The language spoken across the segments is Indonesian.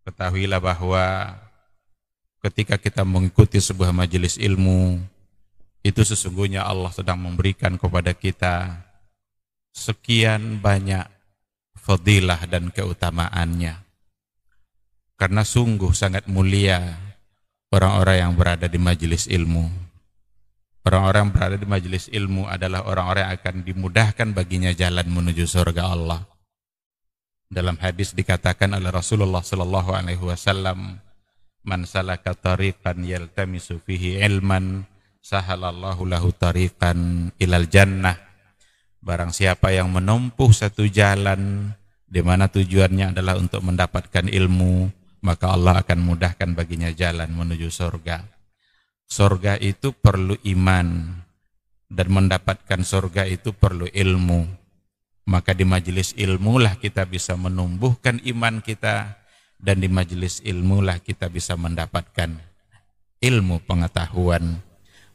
Ketahuilah bahwa ketika kita mengikuti sebuah majelis ilmu, itu sesungguhnya Allah sedang memberikan kepada kita sekian banyak fadilah dan keutamaannya. Karena sungguh sangat mulia orang-orang yang berada di majelis ilmu. Orang-orang yang berada di majelis ilmu adalah orang-orang yang akan dimudahkan baginya jalan menuju surga Allah. Dalam hadis dikatakan oleh Rasulullah sallallahu alaihi wasallam, "Man salaka tariqan yaltamisu fihi ilman, sahalallahu lahu tariqan ilal jannah." Barang siapa yang menempuh satu jalan di mana tujuannya adalah untuk mendapatkan ilmu, maka Allah akan mudahkan baginya jalan menuju surga. Surga itu perlu iman, dan mendapatkan surga itu perlu ilmu. Maka di majelis ilmu lah kita bisa menumbuhkan iman kita, dan di majelis ilmu lah kita bisa mendapatkan ilmu pengetahuan.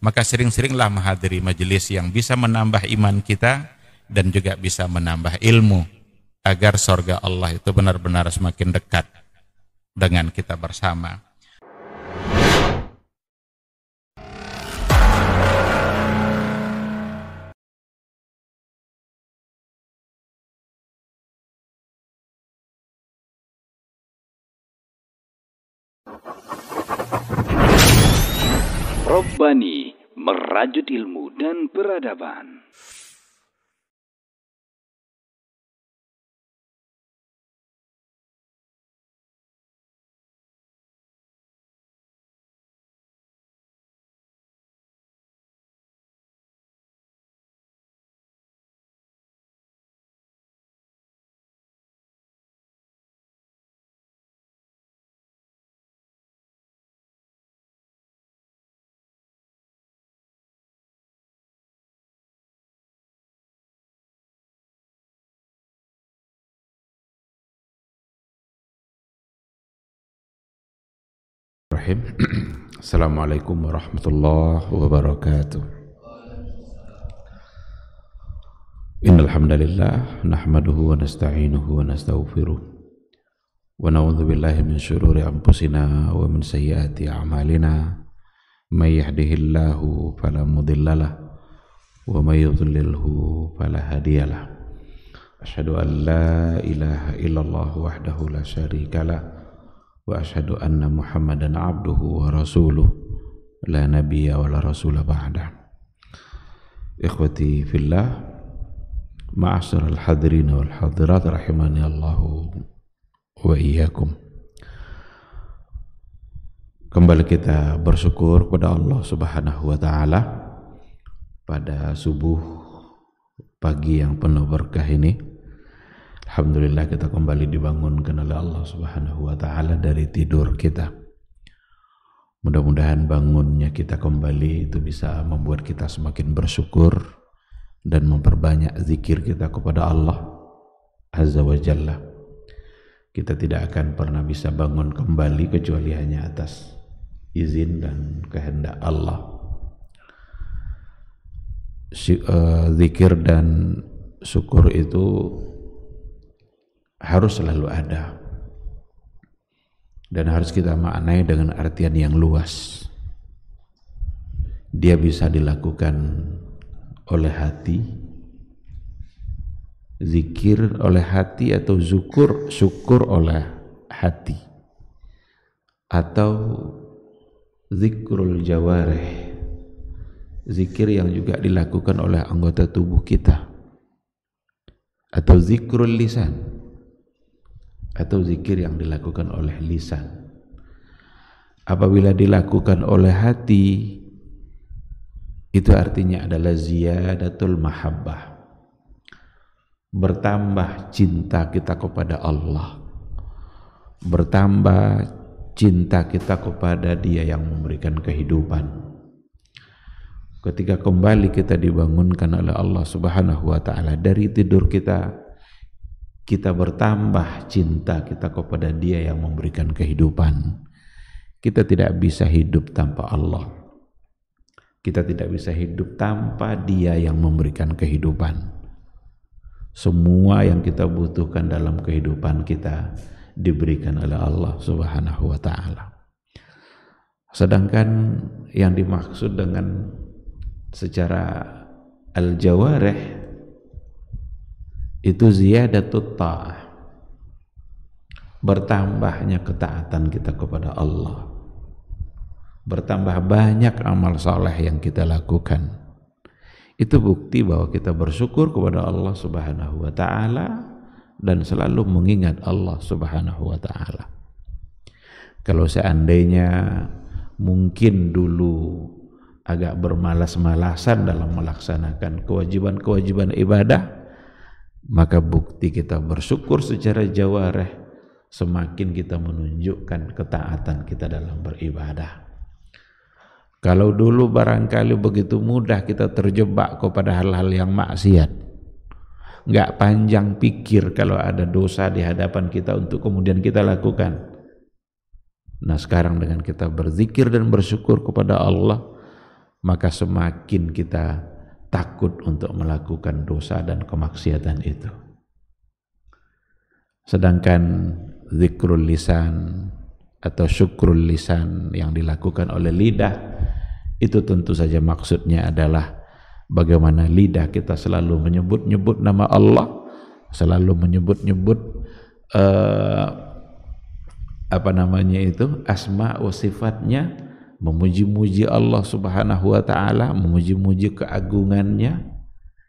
Maka sering-seringlah menghadiri majelis yang bisa menambah iman kita dan juga bisa menambah ilmu, agar surga Allah itu benar-benar semakin dekat dengan kita bersama. Robbani, merajut ilmu dan peradaban. Assalamualaikum warahmatullahi wabarakatuh. Innal hamdalillah nahmaduhu wa nasta'inuhu wa nastaghfiruh wa na'udzu billahi min syururi anfusina wa min sayyiati a'malina. May yahdihillahu fala mudhillalah wa may yudlilhu fala hadiyalah. Asyhadu an la ilaha illallah wahdahu la syarikalah wa asyhadu anna Muhammadan abduhu wa rasuluh la nabiyya wa la rasula ba'da. Ikhwati fillah, ma'asyiral hadirin wal hadirat rahimani Allahu wa iyyakum. Kembali kita bersyukur kepada Allah Subhanahu wa taala pada subuh pagi yang penuh berkah ini. Alhamdulillah kita kembali dibangunkan oleh Allah Subhanahu wa taala dari tidur kita. Mudah-mudahan bangunnya kita kembali itu bisa membuat kita semakin bersyukur dan memperbanyak zikir kita kepada Allah Azza wa Jalla. Kita tidak akan pernah bisa bangun kembali kecuali hanya atas izin dan kehendak Allah. Zikir dan syukur itu harus selalu ada dan harus kita maknai dengan artian yang luas. Dia bisa dilakukan oleh hati, zikir oleh hati, atau syukur oleh hati, atau zikrul jawarih, zikir yang juga dilakukan oleh anggota tubuh kita, atau zikrul lisan, atau zikir yang dilakukan oleh lisan. Apabila dilakukan oleh hati, itu artinya adalah ziyadatul mahabbah, bertambah cinta kita kepada Allah, bertambah cinta kita kepada Dia yang memberikan kehidupan. Ketika kembali kita dibangunkan oleh Allah Subhanahu wa taala dari tidur kita, kita bertambah cinta kita kepada Dia yang memberikan kehidupan. Kita tidak bisa hidup tanpa Allah. Kita tidak bisa hidup tanpa Dia yang memberikan kehidupan. Semua yang kita butuhkan dalam kehidupan kita diberikan oleh Allah Subhanahu wa taala. Sedangkan yang dimaksud dengan secara al-jawarih itu ziyadatut ta'ah, bertambahnya ketaatan kita kepada Allah, bertambah banyak amal saleh yang kita lakukan. Itu bukti bahwa kita bersyukur kepada Allah Subhanahu wa taala dan selalu mengingat Allah Subhanahu wa taala. Kalau seandainya mungkin dulu agak bermalas-malasan dalam melaksanakan kewajiban-kewajiban ibadah, maka bukti kita bersyukur secara jawarih semakin kita menunjukkan ketaatan kita dalam beribadah. Kalau dulu barangkali begitu mudah kita terjebak kepada hal-hal yang maksiat, nggak panjang pikir kalau ada dosa di hadapan kita untuk kemudian kita lakukan. Nah sekarang dengan kita berzikir dan bersyukur kepada Allah, maka semakin kita takut untuk melakukan dosa dan kemaksiatan itu. Sedangkan zikrul lisan atau syukrul lisan yang dilakukan oleh lidah, itu tentu saja maksudnya adalah bagaimana lidah kita selalu menyebut-nyebut nama Allah, selalu menyebut-nyebut asma wa sifatnya, memuji-muji Allah Subhanahu wa taala, memuji-muji keagungannya.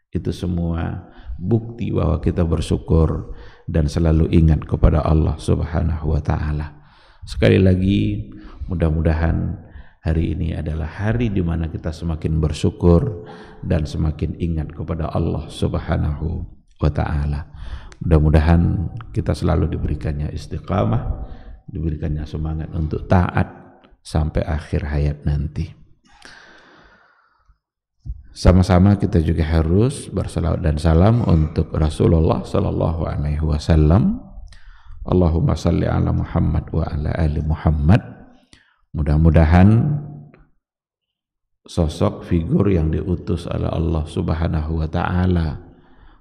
Itu semua bukti bahwa kita bersyukur dan selalu ingat kepada Allah Subhanahu wa taala. Sekali lagi, mudah-mudahan hari ini adalah hari di mana kita semakin bersyukur dan semakin ingat kepada Allah Subhanahu wa taala. Mudah-mudahan kita selalu diberikannya istiqamah, diberikannya semangat untuk taat sampai akhir hayat nanti. Sama-sama kita juga harus bersalawat dan salam untuk Rasulullah sallallahu alaihi wasallam. Allahumma salli ala Muhammad wa ala ali Muhammad. Mudah-mudahan sosok figur yang diutus oleh Allah Subhanahu wa taala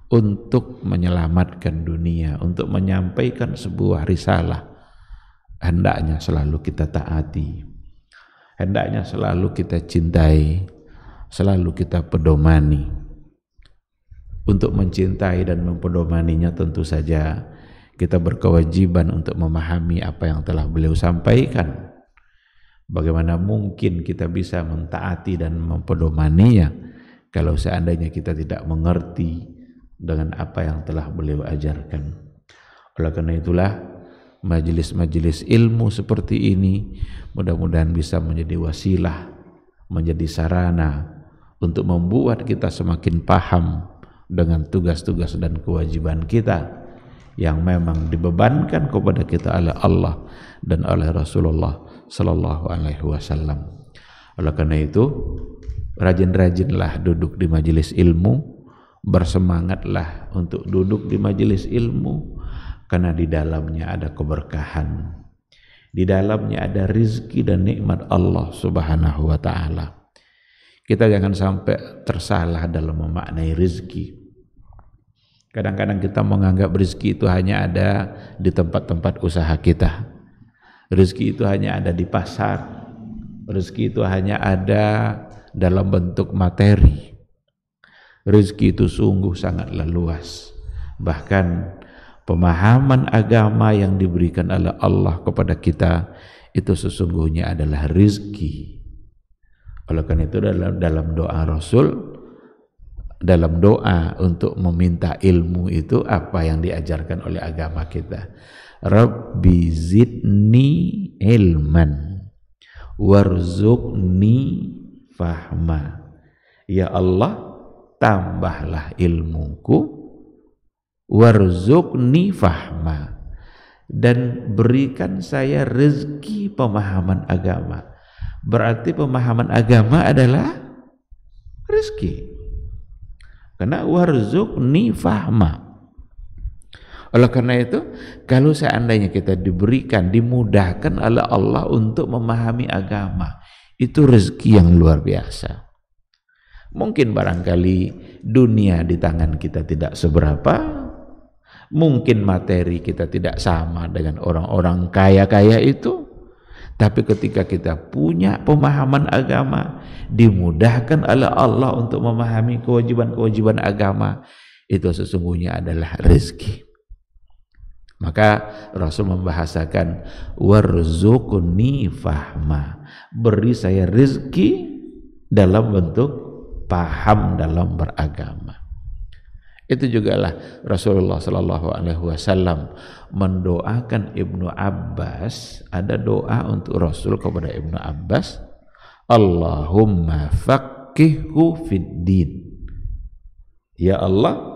untuk menyelamatkan dunia, untuk menyampaikan sebuah risalah, hendaknya selalu kita taati, hendaknya selalu kita cintai, selalu kita pedomani. Untuk mencintai dan mempedomaninya tentu saja kita berkewajiban untuk memahami apa yang telah beliau sampaikan. Bagaimana mungkin kita bisa mentaati dan mempedomaninya kalau seandainya kita tidak mengerti dengan apa yang telah beliau ajarkan. Oleh karena itulah majelis-majelis ilmu seperti ini mudah-mudahan bisa menjadi wasilah, menjadi sarana untuk membuat kita semakin paham dengan tugas-tugas dan kewajiban kita yang memang dibebankan kepada kita oleh Allah dan oleh Rasulullah sallallahu alaihi wasallam. Oleh karena itu, rajin-rajinlah duduk di majelis ilmu, bersemangatlah untuk duduk di majelis ilmu, karena di dalamnya ada keberkahan, di dalamnya ada rizki dan nikmat Allah Subhanahu wa taala. Kita jangan sampai tersalah dalam memaknai rizki. Kadang-kadang kita menganggap rizki itu hanya ada di tempat-tempat usaha kita. Rezeki itu hanya ada di pasar, rezeki itu hanya ada dalam bentuk materi. Rezeki itu sungguh sangatlah luas. Bahkan pemahaman agama yang diberikan oleh Allah kepada kita itu sesungguhnya adalah rezeki. Oleh karena itu dalam doa Rasul, dalam doa untuk meminta ilmu itu apa yang diajarkan oleh agama kita? Rabbi zidni ilman warzuqni fahma. Ya Allah, tambahlah ilmuku, warzuqni fahma, dan berikan saya rezeki pemahaman agama. Berarti pemahaman agama adalah rezeki. Karena warzuqni fahma. Oleh karena itu, kalau seandainya kita diberikan, dimudahkan oleh Allah untuk memahami agama, itu rezeki yang luar biasa. Mungkin barangkali dunia di tangan kita tidak seberapa, Mungkin materi kita tidak sama dengan orang-orang kaya-kaya itu, tapi ketika kita punya pemahaman agama, dimudahkan oleh Allah untuk memahami kewajiban-kewajiban agama, itu sesungguhnya adalah rezeki. Maka Rasul membahasakan warzuqni fahma, beri saya rezeki dalam bentuk paham dalam beragama. Itu juga lah Rasulullah Sallallahu Alaihi Wasallam mendoakan Ibnu Abbas. Ada doa untuk Rasul kepada Ibnu Abbas, Allahumma faqihhu fid din. Ya Allah,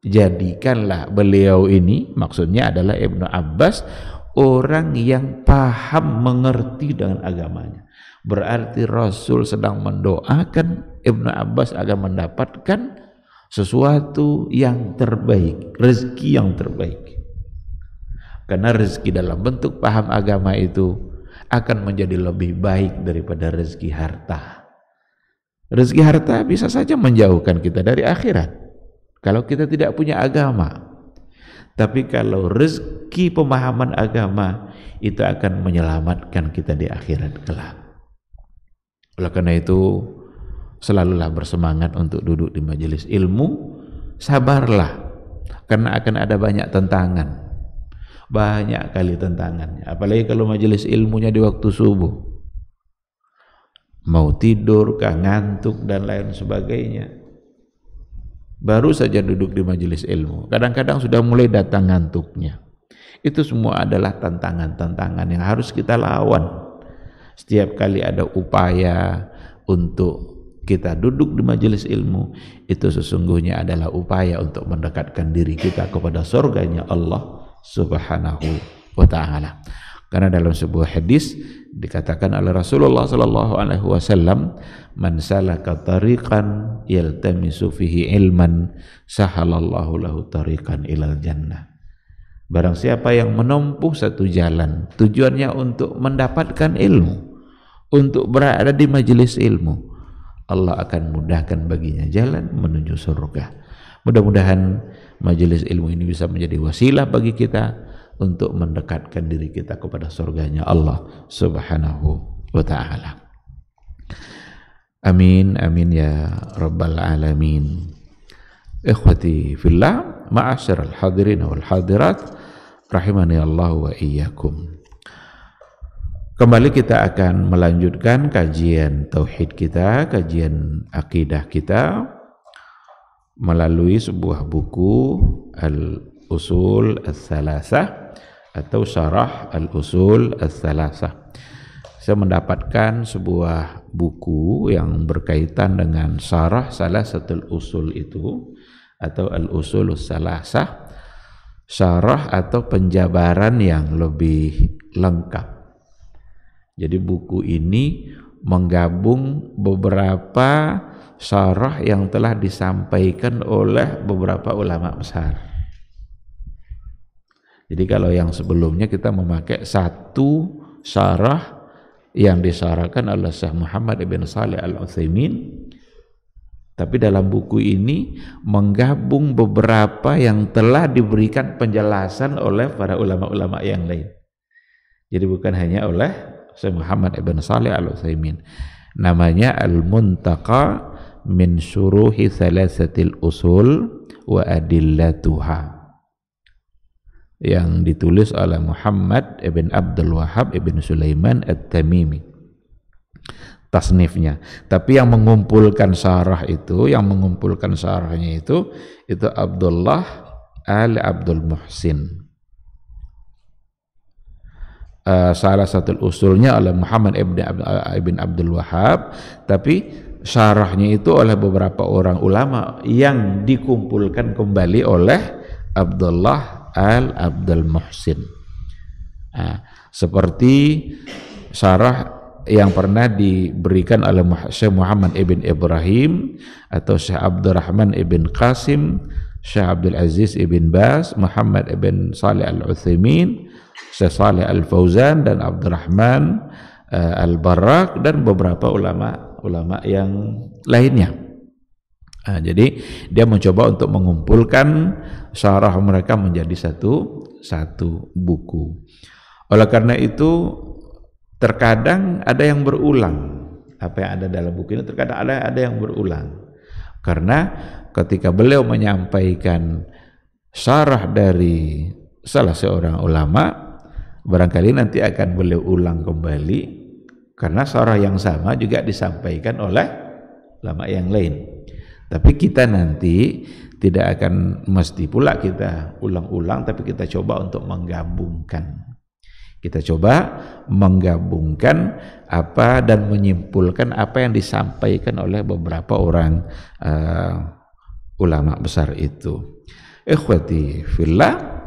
jadikanlah beliau ini, maksudnya adalah Ibnu Abbas, orang yang paham, mengerti dengan agamanya. Berarti Rasul sedang mendoakan Ibnu Abbas agar mendapatkan sesuatu yang terbaik, rezeki yang terbaik. Karena rezeki dalam bentuk paham agama itu akan menjadi lebih baik daripada rezeki harta. Rezeki harta bisa saja menjauhkan kita dari akhirat kalau kita tidak punya agama. Tapi kalau rezeki pemahaman agama itu akan menyelamatkan kita di akhirat kelak. Oleh karena itu, selalulah bersemangat untuk duduk di majelis ilmu, sabarlah, karena akan ada banyak tantangan, banyak kali tantangannya. Apalagi kalau majelis ilmunya di waktu subuh, mau tidur, ngantuk dan lain sebagainya. Baru saja duduk di majelis ilmu, kadang-kadang sudah mulai datang ngantuknya. Itu semua adalah tantangan-tantangan yang harus kita lawan. Setiap kali ada upaya untuk kita duduk di majelis ilmu, itu sesungguhnya adalah upaya untuk mendekatkan diri kita kepada surganya Allah Subhanahu wa ta'ala. Karena dalam sebuah hadis dikatakan oleh Rasulullah sallallahu alaihi wasallam, man salaka tariqan yaltamisu fihi ilman sahalallahu lahu tariqan ilal jannah. Barang siapa yang menempuh satu jalan, tujuannya untuk mendapatkan ilmu, untuk berada di majelis ilmu, Allah akan mudahkan baginya jalan menuju surga. Mudah-mudahan majelis ilmu ini bisa menjadi wasilah bagi kita untuk mendekatkan diri kita kepada surganya Allah Subhanahu wa ta'ala. Amin, amin ya rabbal alamin. Ikhwati fillah, ma'asyiral hadirin wal hadirat, rahimani Allah wa iyyakum. Kembali kita akan melanjutkan kajian tauhid kita, kajian akidah kita melalui sebuah buku Al-Usul Ats-Tsalatsah atau Syarah Al-Usul Ats-Tsalatsah. Saya mendapatkan sebuah buku yang berkaitan dengan syarah salah satu usul itu atau Al-Usul Ats-Tsalatsah, syarah atau penjabaran yang lebih lengkap. Jadi buku ini menggabung beberapa syarah yang telah disampaikan oleh beberapa ulama besar. Jadi kalau yang sebelumnya kita memakai satu syarah yang disyarahkan oleh Syekh Muhammad ibn Shalih Al-Utsaimin, tapi dalam buku ini menggabung beberapa yang telah diberikan penjelasan oleh para ulama-ulama yang lain. Jadi bukan hanya oleh Syekh Muhammad ibn Shalih Al-Utsaimin. Namanya Al-Muntaqa min Syuruhi Thalatsatil Usul wa Adillatuha, yang ditulis oleh Muhammad ibn Abdul Wahhab ibn Sulaiman At-Tamimi tasnifnya. Tapi yang mengumpulkan syarah itu, yang mengumpulkan syarahnya itu Abdullah Al-Abdul Muhsin. Salah satu usulnya oleh Muhammad ibn Abdul Wahhab, tapi syarahnya itu oleh beberapa orang ulama yang dikumpulkan kembali oleh Abdullah Al-Abdul Muhsin. Seperti syarah yang pernah diberikan oleh Syekh Muhammad ibn Ibrahim atau Syekh Abdurrahman ibn Qasim, Syekh Abdul Aziz ibn Baz, Muhammad ibn Shalih Al-Utsaimin, Syekh Shalih Al-Fauzan dan Abdurrahman Al-Barrak dan beberapa ulama yang lainnya. Jadi dia mencoba untuk mengumpulkan syarah mereka menjadi satu buku. Oleh karena itu terkadang ada yang berulang, apa yang ada dalam buku ini terkadang ada yang berulang, karena ketika beliau menyampaikan syarah dari salah seorang ulama, barangkali nanti akan beliau ulang kembali karena syarah yang sama juga disampaikan oleh ulama yang lain. Tapi kita nanti tidak akan mesti pula kita ulang-ulang, tapi kita coba untuk menggabungkan. Kita coba menggabungkan apa dan menyimpulkan apa yang disampaikan oleh beberapa orang ulama besar itu. Ikhwati fillah,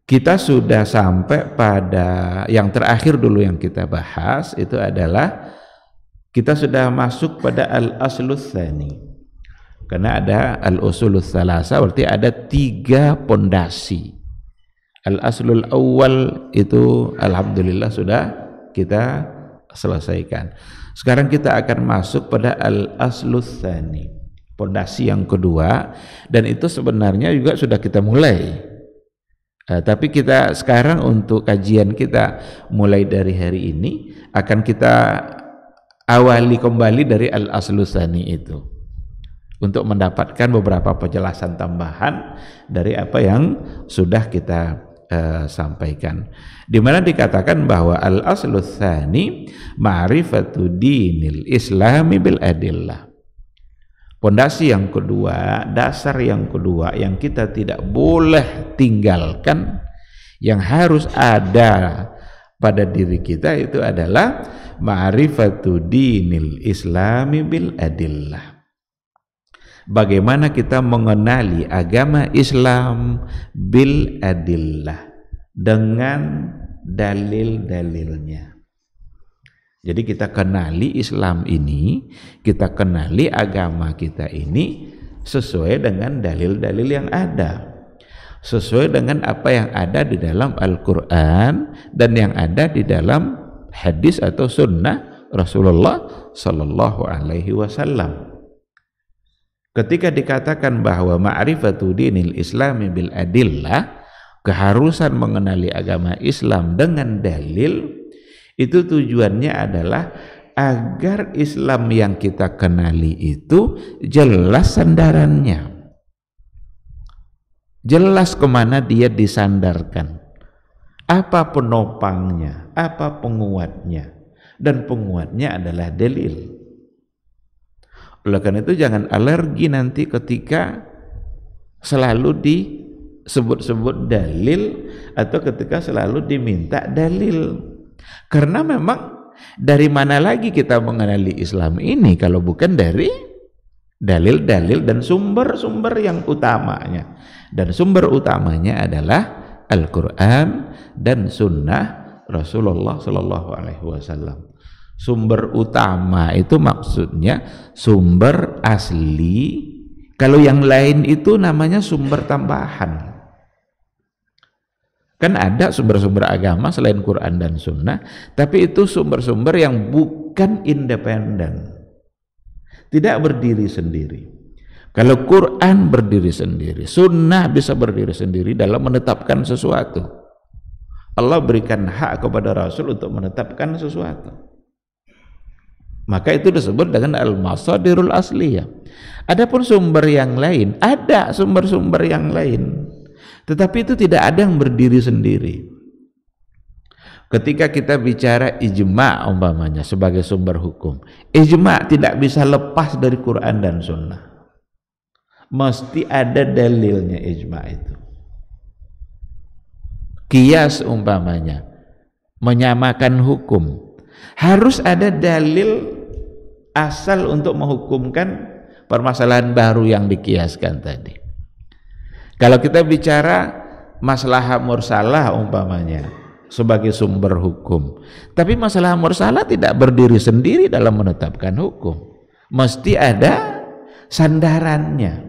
kita sudah sampai pada yang terakhir dulu yang kita bahas, itu adalah kita sudah masuk pada al-aslus tsani. Karena ada al-usulus tsalasa, berarti ada 3 pondasi. Al-aslul awal itu alhamdulillah sudah kita selesaikan. Sekarang kita akan masuk pada al-aslus tsani, pondasi yang kedua, dan itu sebenarnya juga sudah kita mulai. Tapi kita sekarang untuk kajian kita mulai dari hari ini akan kita awali kembali dari al-aslus tsani itu, untuk mendapatkan beberapa penjelasan tambahan dari apa yang sudah kita sampaikan. Di mana dikatakan bahwa al-aslus tsani ma'rifatu dinil islami bil adillah. Pondasi yang kedua, dasar yang kedua yang kita tidak boleh tinggalkan, yang harus ada pada diri kita, itu adalah ma'rifatu dinil islami bil adillah. Bagaimana kita mengenali agama Islam bil adillah, dengan dalil-dalilnya. Jadi kita kenali Islam ini, kita kenali agama kita ini sesuai dengan dalil-dalil yang ada, sesuai dengan apa yang ada di dalam Al-Quran dan yang ada di dalam hadis atau sunnah Rasulullah Sallallahu Alaihi Wasallam. Ketika dikatakan bahwa ma'rifatu dinil islami bil adillah, keharusan mengenali agama Islam dengan dalil, itu tujuannya adalah agar Islam yang kita kenali itu jelas sandarannya, jelas kemana dia disandarkan, apa penopangnya, apa penguatnya, dan penguatnya adalah dalil. Oleh karena itu jangan alergi nanti ketika selalu disebut-sebut dalil atau ketika selalu diminta dalil. Karena memang dari mana lagi kita mengenali Islam ini kalau bukan dari dalil-dalil dan sumber-sumber yang utamanya. Dan sumber utamanya adalah Al-Quran dan Sunnah Rasulullah Sallallahu Alaihi Wasallam. Sumber utama itu maksudnya sumber asli. Kalau yang lain itu namanya sumber tambahan. Kan ada sumber-sumber agama selain Quran dan Sunnah, tapi itu sumber-sumber yang bukan independen, tidak berdiri sendiri. Kalau Quran berdiri sendiri, Sunnah bisa berdiri sendiri dalam menetapkan sesuatu. Allah berikan hak kepada Rasul untuk menetapkan sesuatu. Maka itu disebut dengan al-masadirul asliyah. Adapun sumber yang lain, ada sumber-sumber yang lain, tetapi itu tidak ada yang berdiri sendiri. Ketika kita bicara ijma' umpamanya sebagai sumber hukum, ijma' tidak bisa lepas dari Quran dan Sunnah. Mesti ada dalilnya ijma' itu. Qiyas umpamanya, menyamakan hukum, harus ada dalil asal untuk menghukumkan permasalahan baru yang dikiaskan tadi. Kalau kita bicara masalah mursalah umpamanya sebagai sumber hukum, tapi masalah mursalah tidak berdiri sendiri dalam menetapkan hukum, mesti ada sandarannya.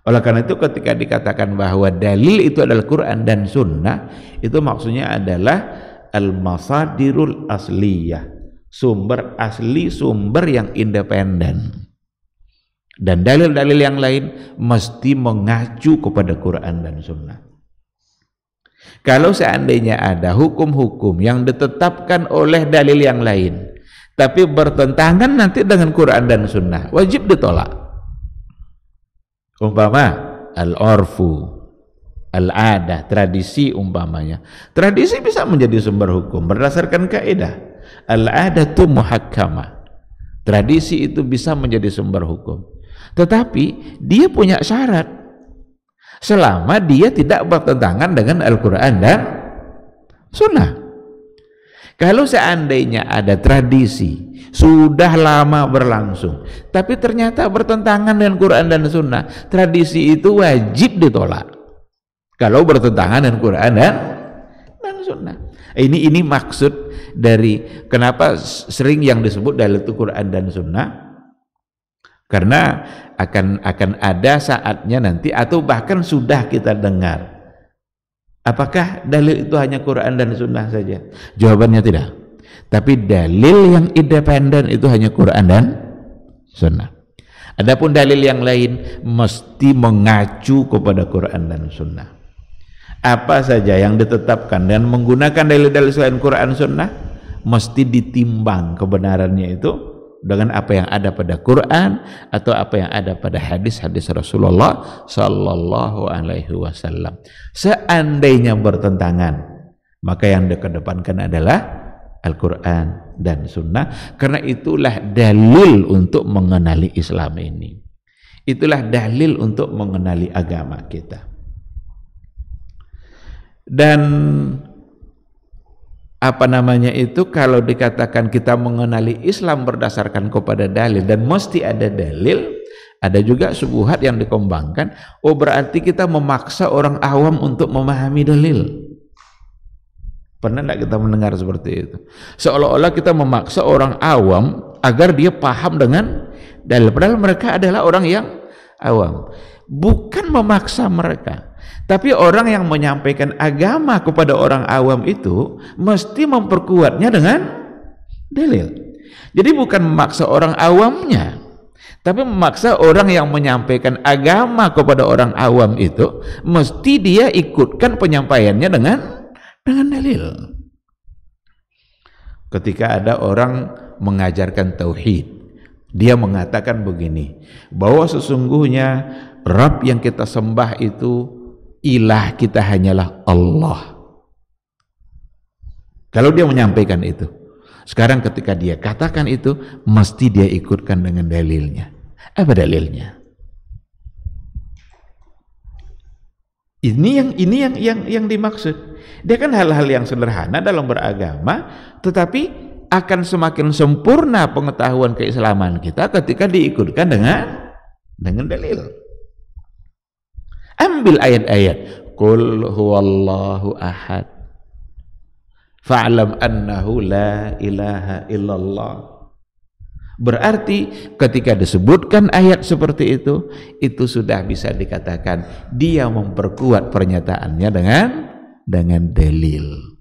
Oleh karena itu ketika dikatakan bahwa dalil itu adalah Quran dan Sunnah, itu maksudnya adalah al-masadirul asliyah, sumber asli, sumber yang independen. Dan dalil-dalil yang lain mesti mengacu kepada Quran dan Sunnah. Kalau seandainya ada hukum-hukum yang ditetapkan oleh dalil yang lain, tapi bertentangan nanti dengan Quran dan Sunnah, wajib ditolak. Umpama al-urfu, al-adah, tradisi umpamanya. Tradisi bisa menjadi sumber hukum berdasarkan kaidah. Al-adatu muhakkamah. Tradisi itu bisa menjadi sumber hukum. Tetapi dia punya syarat. Selama dia tidak bertentangan dengan Al-Quran dan Sunnah. Kalau seandainya ada tradisi sudah lama berlangsung, tapi ternyata bertentangan dengan Quran dan Sunnah, tradisi itu wajib ditolak. Kalau bertentangan dengan Quran dan Sunnah. Ini maksud dari kenapa sering yang disebut dalil itu Quran dan Sunnah. Karena akan ada saatnya nanti, atau bahkan sudah kita dengar, apakah dalil itu hanya Quran dan Sunnah saja? Jawabannya tidak. Tapi dalil yang independen itu hanya Quran dan Sunnah. Adapun dalil yang lain mesti mengacu kepada Quran dan Sunnah. Apa saja yang ditetapkan dan menggunakan dalil-dalil selain Quran Sunnah, mesti ditimbang kebenarannya itu dengan apa yang ada pada Quran atau apa yang ada pada hadis-hadis Rasulullah Sallallahu Alaihi Wasallam. Seandainya bertentangan, maka yang dikedepankan adalah Al-Quran dan Sunnah, karena itulah dalil untuk mengenali Islam ini. Itulah dalil untuk mengenali agama kita. Dan kalau dikatakan kita mengenali Islam berdasarkan kepada dalil, dan mesti ada dalil, ada juga syubhat yang dikembangkan, berarti kita memaksa orang awam untuk memahami dalil. Pernah tidak kita mendengar seperti itu? Seolah-olah kita memaksa orang awam agar dia paham dengan dalil, padahal mereka adalah orang yang awam. Bukan memaksa mereka, tapi orang yang menyampaikan agama kepada orang awam itu mesti memperkuatnya dengan dalil. Jadi bukan memaksa orang awamnya, tapi memaksa orang yang menyampaikan agama kepada orang awam itu mesti dia ikutkan penyampaiannya dengan dalil. Ketika ada orang mengajarkan tauhid, dia mengatakan begini, bahwa sesungguhnya Rabb yang kita sembah itu, ilah kita hanyalah Allah. Kalau dia menyampaikan itu, sekarang ketika dia katakan itu, mesti dia ikutkan dengan dalilnya. Apa dalilnya? Ini yang dimaksud. Dia kan hal-hal yang sederhana dalam beragama, tetapi akan semakin sempurna pengetahuan keislaman kita ketika diikutkan dengan dalil. Ambil ayat-ayat, qul huwallahu ahad, fa'lam annahu la ilaha illallah. Berarti ketika disebutkan ayat seperti itu sudah bisa dikatakan dia memperkuat pernyataannya dengan dalil.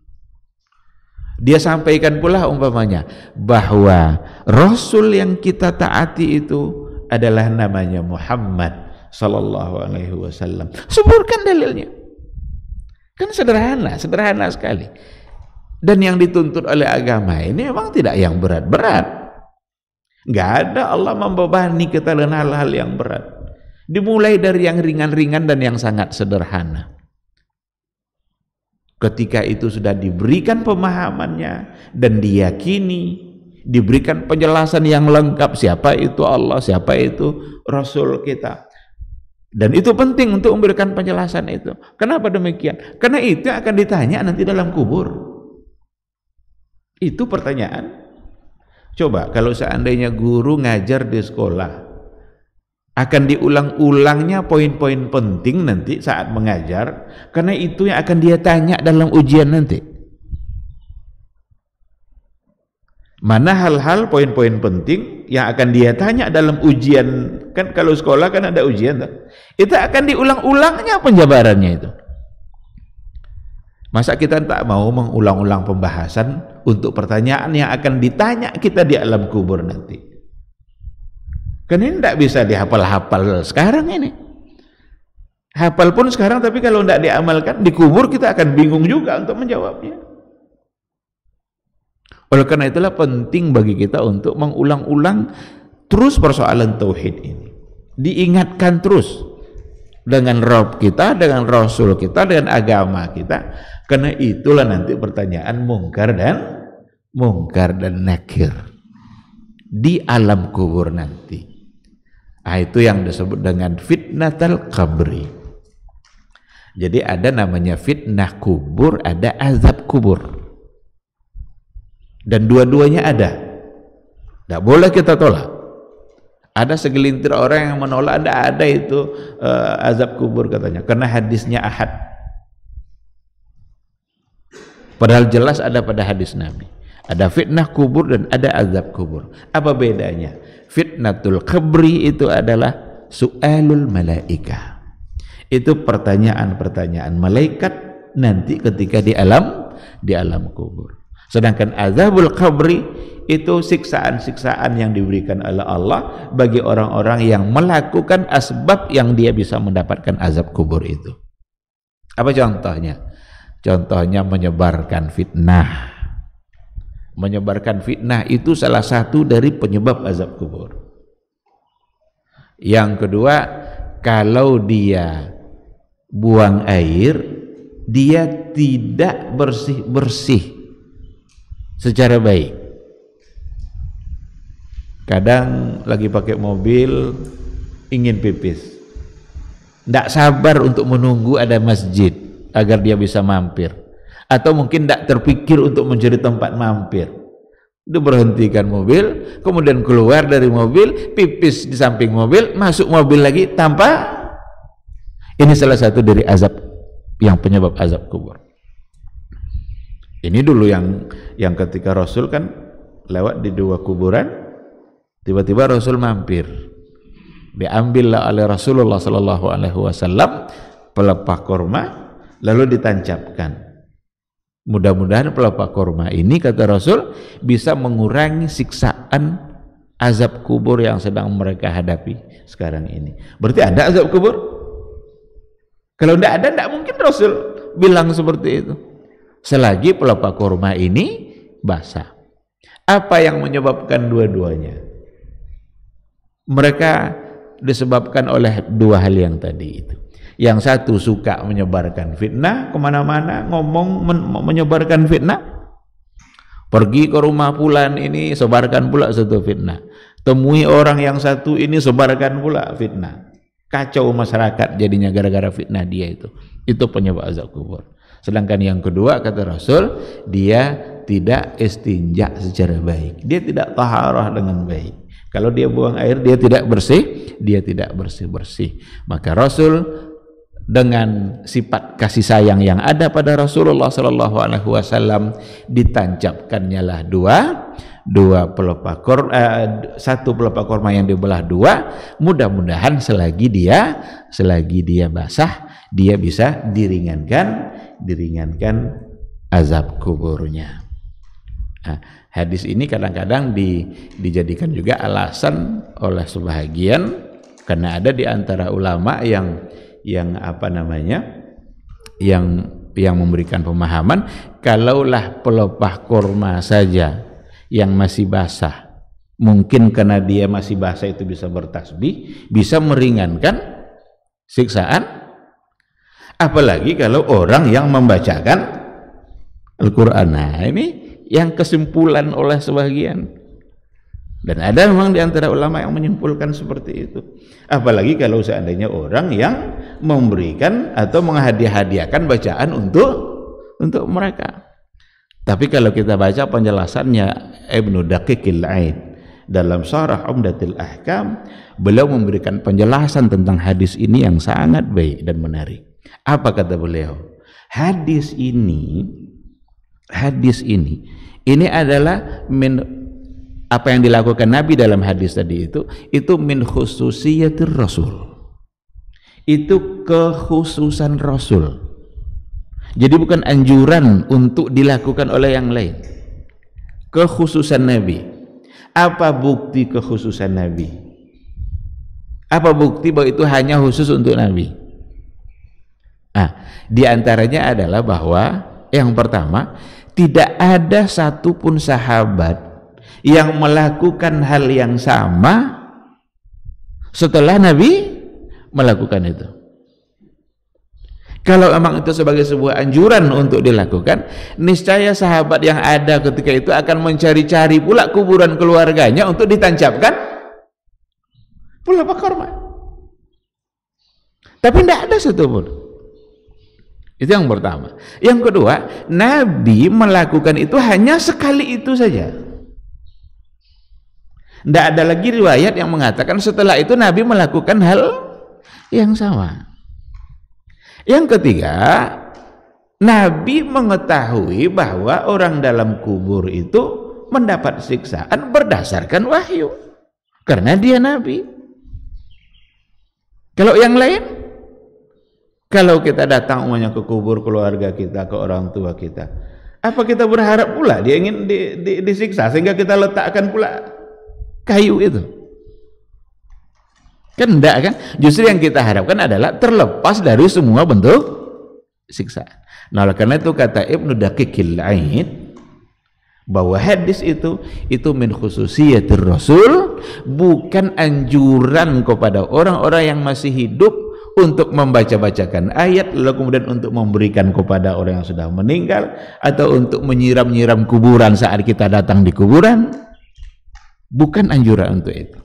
Dia sampaikan pula umpamanya bahwa Rasul yang kita taati itu adalah namanya Muhammad Sallallahu Alaihi Wasallam. Sebutkan dalilnya. Kan sederhana sekali. Dan yang dituntut oleh agama ini memang tidak yang berat-berat. Nggak ada Allah membebani kita dengan hal-hal yang berat. Dimulai dari yang ringan-ringan dan yang sangat sederhana. Ketika itu sudah diberikan pemahamannya dan diyakini, diberikan penjelasan yang lengkap siapa itu Allah, siapa itu Rasul kita. Dan itu penting untuk memberikan penjelasan itu. Kenapa demikian? Karena itu akan ditanya nanti dalam kubur. Itu pertanyaan. Coba kalau seandainya guru ngajar di sekolah, akan diulang-ulangnya poin-poin penting nanti saat mengajar, karena itu yang akan dia tanya dalam ujian nanti. Mana hal-hal poin-poin penting yang akan dia tanya dalam ujian, kan kalau sekolah kan ada ujian, itu akan diulang-ulangnya penjabarannya itu. Masa kita tak mau mengulang-ulang pembahasan untuk pertanyaan yang akan ditanya kita di alam kubur nanti? Kan ini tidak bisa dihafal-hafal sekarang ini. Hafal pun sekarang, tapi kalau tidak diamalkan di kubur kita akan bingung juga untuk menjawabnya. Oleh karena itulah penting bagi kita untuk mengulang-ulang terus persoalan tauhid ini. Diingatkan terus dengan Rabb kita, dengan Rasul kita, dengan agama kita. Karena itulah nanti pertanyaan mungkar dan nakir di alam kubur nanti. Nah, itu yang disebut dengan fitnatul qabri. Jadi ada namanya fitnah kubur, ada azab kubur. Dan dua-duanya ada. Tidak boleh kita tolak. Ada segelintir orang yang menolak, ada itu azab kubur katanya, karena hadisnya ahad. Padahal jelas ada pada hadis Nabi. Ada fitnah kubur dan ada azab kubur. Apa bedanya? Fitnatul qabri itu adalah su'alul malaikah. Itu pertanyaan-pertanyaan malaikat nanti ketika di alam kubur. Sedangkan azabul qabri itu siksaan-siksaan yang diberikan oleh Allah bagi orang-orang yang melakukan asbab yang dia bisa mendapatkan azab kubur itu. Apa contohnya? Contohnya menyebarkan fitnah. Menyebarkan fitnah itu salah satu dari penyebab azab kubur. Yang kedua, kalau dia buang air, dia tidak bersih-bersih secara baik. Kadang lagi pakai mobil ingin pipis, tidak sabar untuk menunggu ada masjid agar dia bisa mampir, atau mungkin tidak terpikir untuk mencari tempat mampir. Dia berhentikan mobil, kemudian keluar dari mobil, pipis di samping mobil, masuk mobil lagi tanpa. Ini salah satu dari azab yang penyebab azab kubur. Ini dulu yang ketika Rasul kan lewat di dua kuburan, tiba-tiba Rasul mampir, diambillah oleh Rasulullah Sallallahu Alaihi Wasallam pelepah korma, lalu ditancapkan. Mudah-mudahan pelepah korma ini, kata Rasul, bisa mengurangi siksaan azab kubur yang sedang mereka hadapi sekarang ini. Berarti ada azab kubur? Kalau tidak ada, tidak mungkin Rasul bilang seperti itu. Selagi pelepah korma ini basah. Apa yang menyebabkan dua-duanya? Mereka disebabkan oleh dua hal yang tadi itu. Yang satu suka menyebarkan fitnah, kemana-mana ngomong menyebarkan fitnah. Pergi ke rumah fulan ini, sebarkan pula satu fitnah. Temui orang yang satu ini, sebarkan pula fitnah. Kacau masyarakat jadinya gara-gara fitnah dia itu. Itu penyebab azab kubur. Sedangkan yang kedua, kata Rasul, dia tidak istinja secara baik. Dia tidak taharah dengan baik. Kalau dia buang air, dia tidak bersih, dia tidak bersih-bersih. Maka Rasul dengan sifat kasih sayang yang ada pada Rasulullah Sallallahu Alaihi Wasallam, ditancapkannya lah satu pelepah korma yang dibelah dua. Mudah-mudahan selagi dia basah, dia bisa diringankan azab kuburnya. Nah, hadis ini kadang-kadang dijadikan juga alasan oleh sebahagian, karena ada di antara ulama yang memberikan pemahaman, kalaulah pelepah korma saja yang masih basah, mungkin karena dia masih basah itu bisa bertasbih, bisa meringankan siksaan. Apalagi kalau orang yang membacakan Al-Quran. Nah, ini yang kesimpulan oleh sebagian, dan ada memang di antara ulama yang menyimpulkan seperti itu. Apalagi kalau seandainya orang yang memberikan atau menghadiah-hadiahkan bacaan untuk mereka. Tapi kalau kita baca penjelasannya Ibnu Daqiqil Aid dalam Syarah Umdatul Ahkam, beliau memberikan penjelasan tentang hadis ini yang sangat baik dan menarik. Apa kata beliau? Hadis ini adalah apa yang dilakukan Nabi dalam hadis tadi itu min khususiyatir Rasul. Itu kekhususan Rasul. Jadi bukan anjuran untuk dilakukan oleh yang lain. Kekhususan Nabi. Apa bukti kekhususan Nabi? Apa bukti bahwa itu hanya khusus untuk Nabi? Di antaranya adalah bahwa yang pertama, tidak ada satupun sahabat yang melakukan hal yang sama setelah Nabi melakukan itu. Kalau memang itu sebagai sebuah anjuran untuk dilakukan, niscaya sahabat yang ada ketika itu akan mencari-cari pula kuburan keluarganya untuk ditancapkan pula kurma. Tapi tidak ada satupun. Itu yang pertama. Yang kedua, Nabi melakukan itu hanya sekali itu saja. Tidak ada lagi riwayat yang mengatakan setelah itu Nabi melakukan hal yang sama. Yang ketiga, Nabi mengetahui bahwa orang dalam kubur itu mendapat siksaan berdasarkan wahyu, karena dia Nabi. Kalau yang lain, kalau kita datang umumnya ke kubur keluarga kita, ke orang tua kita, apa kita berharap pula dia ingin disiksa sehingga kita letakkan pula kayu itu? Kan enggak kan? Justru yang kita harapkan adalah terlepas dari semua bentuk siksaan. Nah, karena itu kata Ibnu Daqiqil Aid bahwa hadis itu min khususiyatir Rasul, bukan anjuran kepada orang-orang yang masih hidup untuk membaca-bacakan ayat lalu kemudian untuk memberikan kepada orang yang sudah meninggal, atau untuk menyiram-nyiram kuburan saat kita datang di kuburan. Bukan anjuran untuk itu.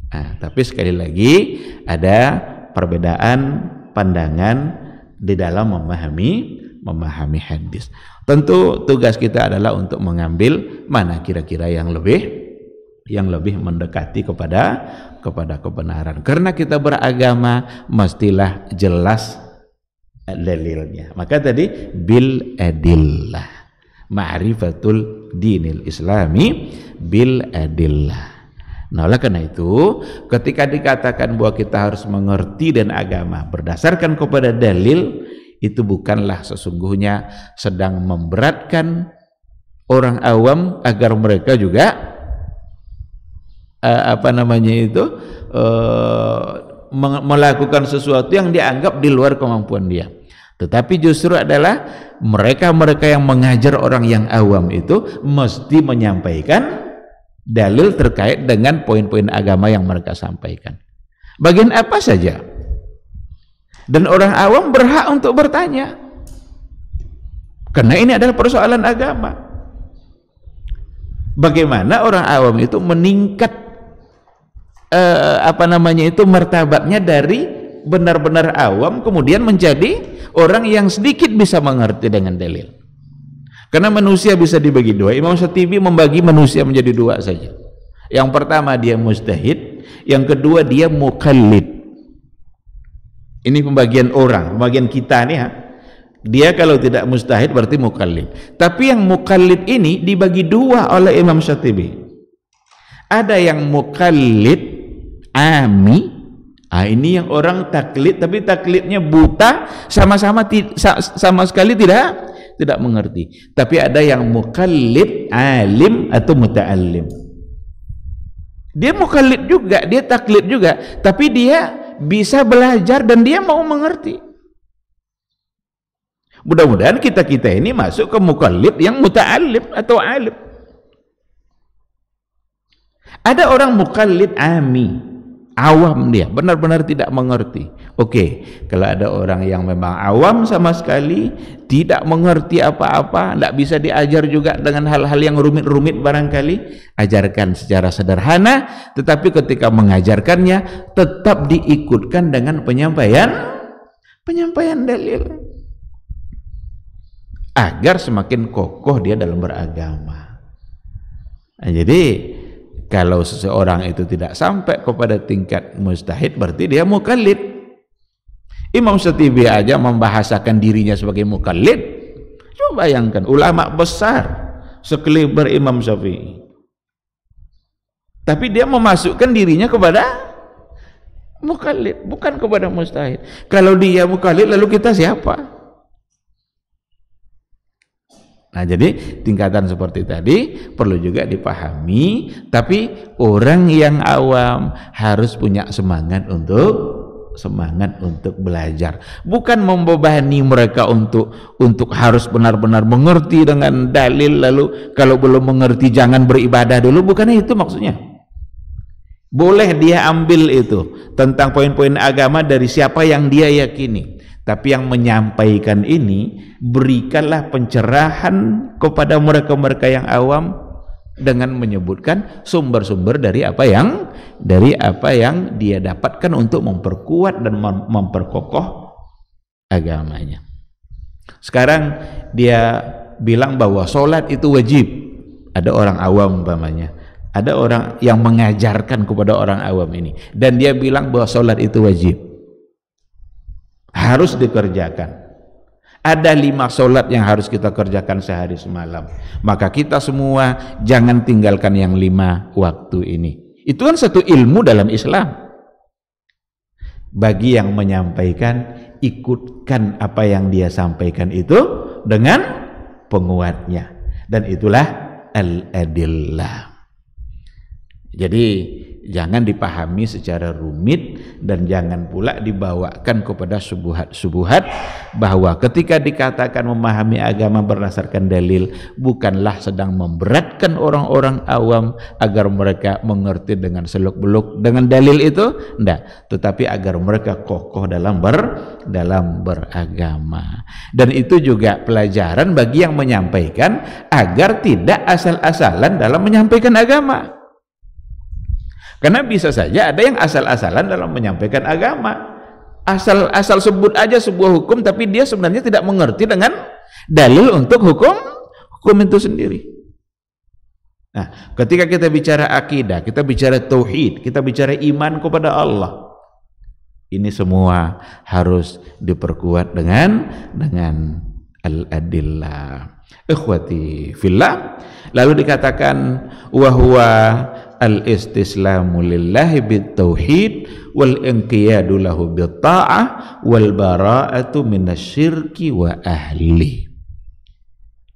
Tapi sekali lagi ada perbedaan pandangan di dalam memahami hadis. Tentu tugas kita adalah untuk mengambil mana kira-kira yang lebih mendekati kepada kebenaran. Karena kita beragama mestilah jelas dalilnya. Maka tadi bil adillah, ma'rifatul dinil islami bil adillah. Nah, oleh karena itu, ketika dikatakan bahwa kita harus mengerti dan agama berdasarkan kepada dalil, itu bukanlah sesungguhnya sedang memberatkan orang awam agar mereka juga melakukan sesuatu yang dianggap di luar kemampuan dia. Tetapi justru adalah mereka-mereka yang mengajar orang yang awam itu mesti menyampaikan dalil terkait dengan poin-poin agama yang mereka sampaikan, bagian apa saja, dan orang awam berhak untuk bertanya karena ini adalah persoalan agama. Bagaimana orang awam itu meningkat martabatnya dari benar-benar awam kemudian menjadi orang yang sedikit bisa mengerti dengan dalil. Karena manusia bisa dibagi dua. Imam Syatibi membagi manusia menjadi dua saja. Yang pertama dia mujtahid, yang kedua dia muqallid. Ini pembagian orang, pembagian kita nih ya. Dia kalau tidak mujtahid berarti muqallid. Tapi yang muqallid ini dibagi dua oleh Imam Syatibi. Ada yang muqallid ami. Ini yang orang taklid, tapi taklidnya buta, sama sekali tidak mengerti. Tapi ada yang muqallid alim atau muta'allim. Dia muqallid juga, dia taklid juga, tapi dia bisa belajar dan dia mau mengerti. Mudah-mudahan kita ini masuk ke muqallid yang muta'allim atau alim. Ada orang muqallid ami, awam, dia benar-benar tidak mengerti. Oke, kalau ada orang yang memang awam sama sekali, tidak mengerti apa-apa, tidak bisa diajar juga dengan hal-hal yang rumit-rumit barangkali, ajarkan secara sederhana, tetapi ketika mengajarkannya tetap diikutkan dengan penyampaian dalil agar semakin kokoh dia dalam beragama. Nah, jadi kalau seseorang itu tidak sampai kepada tingkat mujtahid, berarti dia muqallid. Imam Syatibi aja membahasakan dirinya sebagai muqallid. Coba bayangkan ulama besar sekaliber Imam Syafi'i, tapi dia memasukkan dirinya kepada muqallid, bukan kepada mujtahid. Kalau dia muqallid, lalu kita siapa? Nah, jadi tingkatan seperti tadi perlu juga dipahami, tapi orang yang awam harus punya semangat untuk belajar, bukan membebani mereka untuk harus benar-benar mengerti dengan dalil, lalu kalau belum mengerti jangan beribadah dulu, bukan itu maksudnya. Boleh dia ambil itu tentang poin-poin agama dari siapa yang dia yakini, tapi yang menyampaikan ini berikanlah pencerahan kepada mereka-mereka yang awam dengan menyebutkan sumber-sumber dari apa yang dia dapatkan untuk memperkuat dan memperkokoh agamanya. Sekarang dia bilang bahwa sholat itu wajib. Ada orang awam umpamanya, ada orang yang mengajarkan kepada orang awam ini, dan dia bilang bahwa sholat itu wajib, harus dikerjakan. Ada 5 sholat yang harus kita kerjakan sehari semalam, maka kita semua jangan tinggalkan yang 5 waktu ini. Itu kan satu ilmu dalam Islam. Bagi yang menyampaikan, ikutkan apa yang dia sampaikan itu dengan penguatnya, dan itulah al-adillah. Jadi jangan dipahami secara rumit, dan jangan pula dibawakan kepada subuhat bahwa ketika dikatakan memahami agama berdasarkan dalil, bukanlah sedang memberatkan orang-orang awam agar mereka mengerti dengan seluk-beluk dengan dalil itu, enggak, tetapi agar mereka kokoh dalam beragama. Dan itu juga pelajaran bagi yang menyampaikan agar tidak asal-asalan dalam menyampaikan agama. Karena bisa saja ada yang asal-asalan dalam menyampaikan agama, asal sebut aja sebuah hukum, tapi dia sebenarnya tidak mengerti dengan dalil untuk hukum itu sendiri. Nah, ketika kita bicara akidah, kita bicara tauhid, kita bicara iman kepada Allah, ini semua harus diperkuat dengan al-adillah. Ikhwati fillah, lalu dikatakan wahwa al-istislamu lillahi bitauhid wal inqiyadu lahu bitta'ah wal bara'atu minasyirki wa ahli.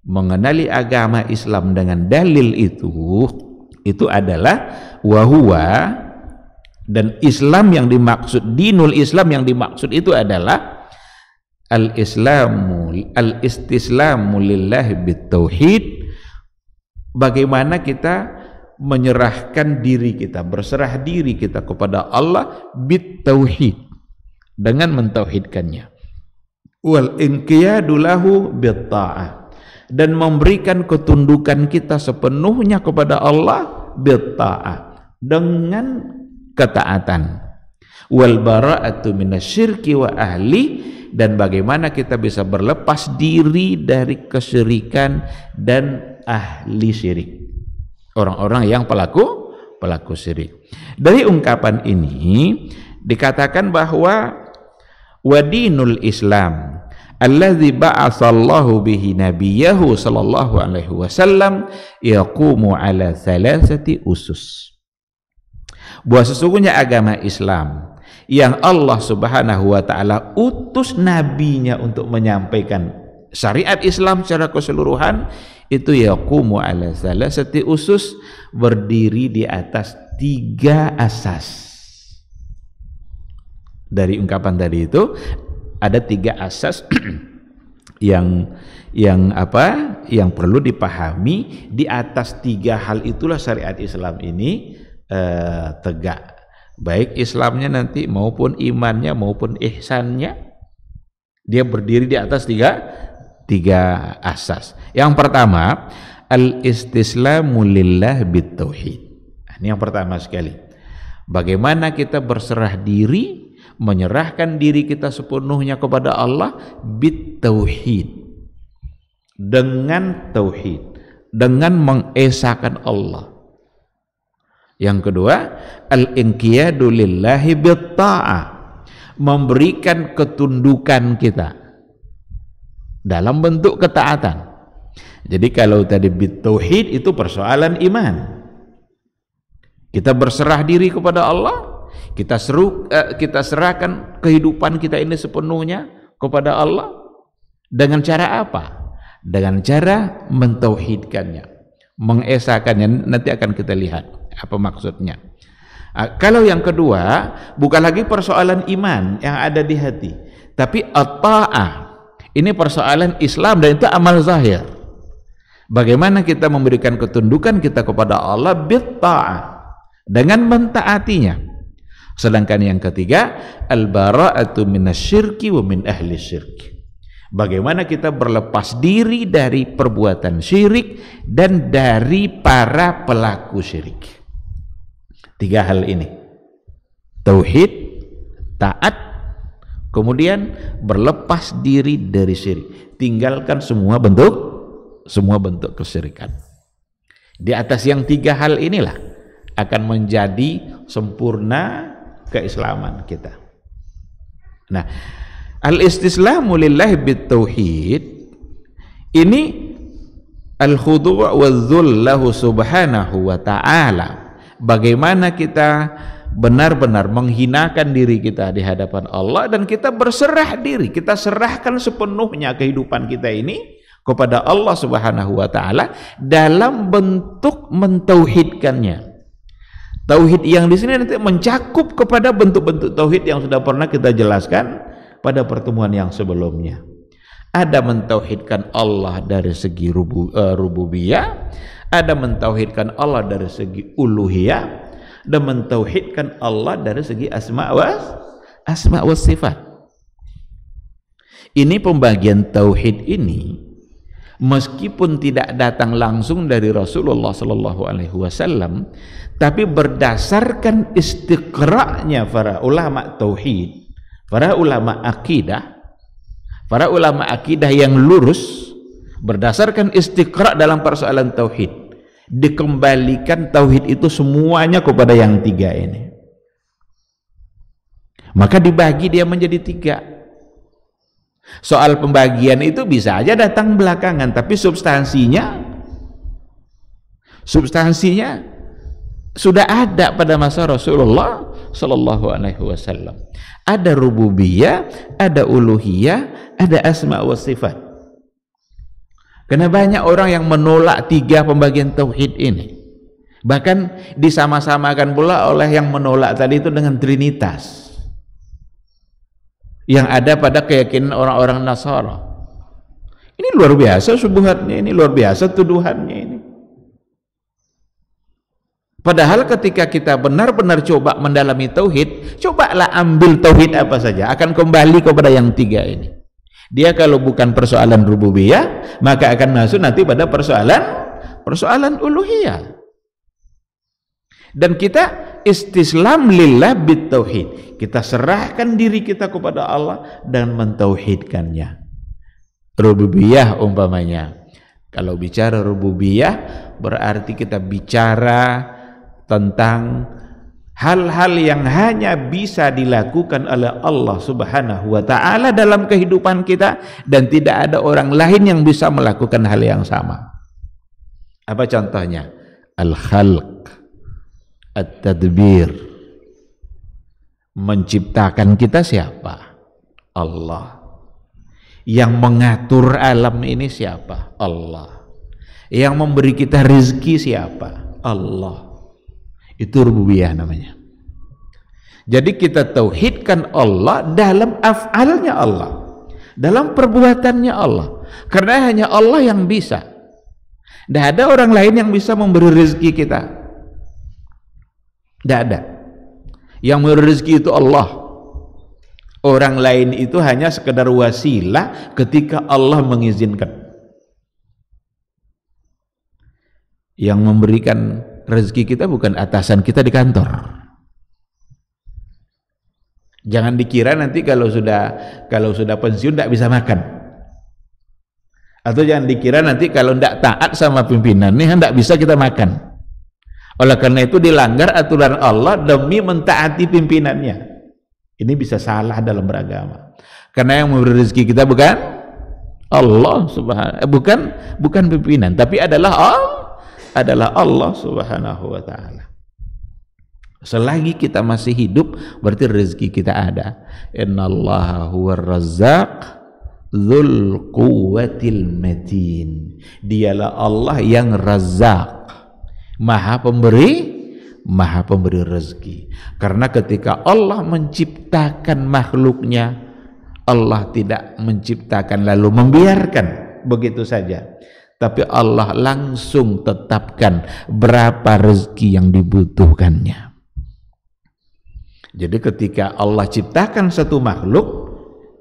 Mengenali agama Islam dengan dalil itu adalah wahwa, dan Islam yang dimaksud, dinul Islam yang dimaksud itu adalah al-istislamu lillahi bitauhid, bagaimana kita menyerahkan diri kita, berserah diri kita kepada Allah bitauhid, dengan mentauhidkannya, wal inqiyadu lahu bitta'ah, dan memberikan ketundukan kita sepenuhnya kepada Allah bitta'ah, dengan ketaatan, wal bara'atu minasyirki wa ahli, dan bagaimana kita bisa berlepas diri dari kesyirikan dan ahli syirik, orang-orang yang pelaku syirik. Dari ungkapan ini dikatakan bahwa wadinul Islam alladzi ba'atsallahu bihi nabiyahu sallallahu alaihi wasallam yaqumu ala thalathati usus. Bahwa sesungguhnya agama Islam yang Allah Subhanahu wa taala utus nabinya untuk menyampaikan syariat Islam secara keseluruhan, itu yaqumu ala thalathati usus, berdiri di atas 3 asas. Dari ungkapan tadi itu ada 3 asas yang perlu dipahami. Di atas 3 hal itulah syariat Islam ini tegak, baik Islamnya nanti maupun imannya maupun ihsannya, dia berdiri di atas 3 asas. Yang pertama, al-istislamu lillah bitauhid. Ini yang pertama sekali. Bagaimana kita berserah diri, menyerahkan diri kita sepenuhnya kepada Allah bitauhid, dengan tauhid, dengan mengesahkan Allah. Yang kedua, al-inqiyadu lillahi bitta'ah, memberikan ketundukan kita dalam bentuk ketaatan. Jadi kalau tadi bitauhid itu persoalan iman, kita berserah diri kepada Allah, kita serahkan kehidupan kita ini sepenuhnya kepada Allah. Dengan cara apa? dengan cara mentauhidkannya, mengesakannya. Nanti akan kita lihat apa maksudnya. Kalau yang kedua, bukan lagi persoalan iman yang ada di hati, tapi at-ta'ah. Ini persoalan Islam dan itu amal zahir. Bagaimana kita memberikan ketundukan kita kepada Allah bit-ta'ah, dengan mentaatinya. Sedangkan yang ketiga, al-bara'atu minasyirki wa min ahli syirki. Bagaimana kita berlepas diri dari perbuatan syirik dan dari para pelaku syirik. 3 hal ini. Tauhid, taat, kemudian berlepas diri dari syirik. Tinggalkan semua bentuk kesyirikan. Di atas yang 3 hal inilah akan menjadi sempurna keislaman kita. Nah, al-istislamu lillahi bitauhid ini al-khudu' wal-dhul lahu subhanahu wa ta'ala. Bagaimana kita benar-benar menghinakan diri kita di hadapan Allah dan kita berserah diri, kita serahkan sepenuhnya kehidupan kita ini kepada Allah Subhanahu wa ta'ala dalam bentuk mentauhidkannya. Tauhid yang di sini nanti mencakup kepada bentuk-bentuk tauhid yang sudah pernah kita jelaskan pada pertemuan yang sebelumnya. Ada mentauhidkan Allah dari segi rububiyah, ada mentauhidkan Allah dari segi uluhiyah, dan mentauhidkan Allah dari segi asma wa sifat. Ini pembagian tauhid ini meskipun tidak datang langsung dari Rasulullah sallallahu alaihi wasallam, tapi berdasarkan istiqra'nya para ulama tauhid, para ulama akidah yang lurus, berdasarkan istiqra' dalam persoalan tauhid, dikembalikan tauhid itu semuanya kepada yang 3 ini. Maka dibagi dia menjadi 3. Soal pembagian itu bisa aja datang belakangan, tapi substansinya sudah ada pada masa Rasulullah sallallahu alaihi wasallam. Ada rububiyah, ada uluhiyah, ada asma wa sifat. Karena banyak orang yang menolak 3 pembagian tauhid ini. Bahkan disama-samakan pula oleh yang menolak tadi itu dengan trinitas yang ada pada keyakinan orang-orang Nasara. Ini luar biasa syubhatnya, ini luar biasa tuduhannya ini. Padahal ketika kita benar-benar coba mendalami tauhid, cobalah ambil tauhid apa saja, akan kembali kepada yang 3 ini. Dia kalau bukan persoalan rububiyah, maka akan masuk nanti pada persoalan uluhiyah. Dan kita istislam lillah bitauhid. Kita serahkan diri kita kepada Allah dan mentauhidkannya. Rububiyah umpamanya. Kalau bicara rububiyah berarti kita bicara tentang hal-hal yang hanya bisa dilakukan oleh Allah Subhanahu wa ta'ala dalam kehidupan kita dan tidak ada orang lain yang bisa melakukan hal yang sama. Apa contohnya? Al-khalq, at-tadbir. Menciptakan kita siapa? Allah. Yang mengatur alam ini siapa? Allah. Yang memberi kita rezeki siapa? Allah. Itu rububiyah namanya. Jadi kita tauhidkan Allah dalam af'alnya Allah, dalam perbuatannya Allah, karena hanya Allah yang bisa. Tidak ada orang lain yang bisa memberi rezeki kita. Tidak ada. Yang memberi rezeki itu Allah. Orang lain itu hanya sekedar wasilah ketika Allah mengizinkan. Yang memberikan rezeki kita bukan atasan kita di kantor. Jangan dikira nanti kalau sudah pensiun tidak bisa makan. Atau jangan dikira nanti kalau tidak taat sama pimpinan nih tidak bisa kita makan. Oleh karena itu dilanggar aturan Allah demi mentaati pimpinannya. Ini bisa salah dalam beragama. Karena yang memberi rezeki kita bukan Allah Subhanahu, bukan pimpinan, tapi adalah Allah Subhanahu wa ta'ala. Selagi kita masih hidup berarti rezeki kita ada. Innallaha huwar razzaq Dzul quwwatil matin. Dialah Allah yang Razzaq, Maha pemberi rezeki. Karena ketika Allah menciptakan makhluknya, Allah tidak menciptakan lalu membiarkan begitu saja, tapi Allah langsung tetapkan berapa rezeki yang dibutuhkannya. Jadi ketika Allah ciptakan satu makhluk,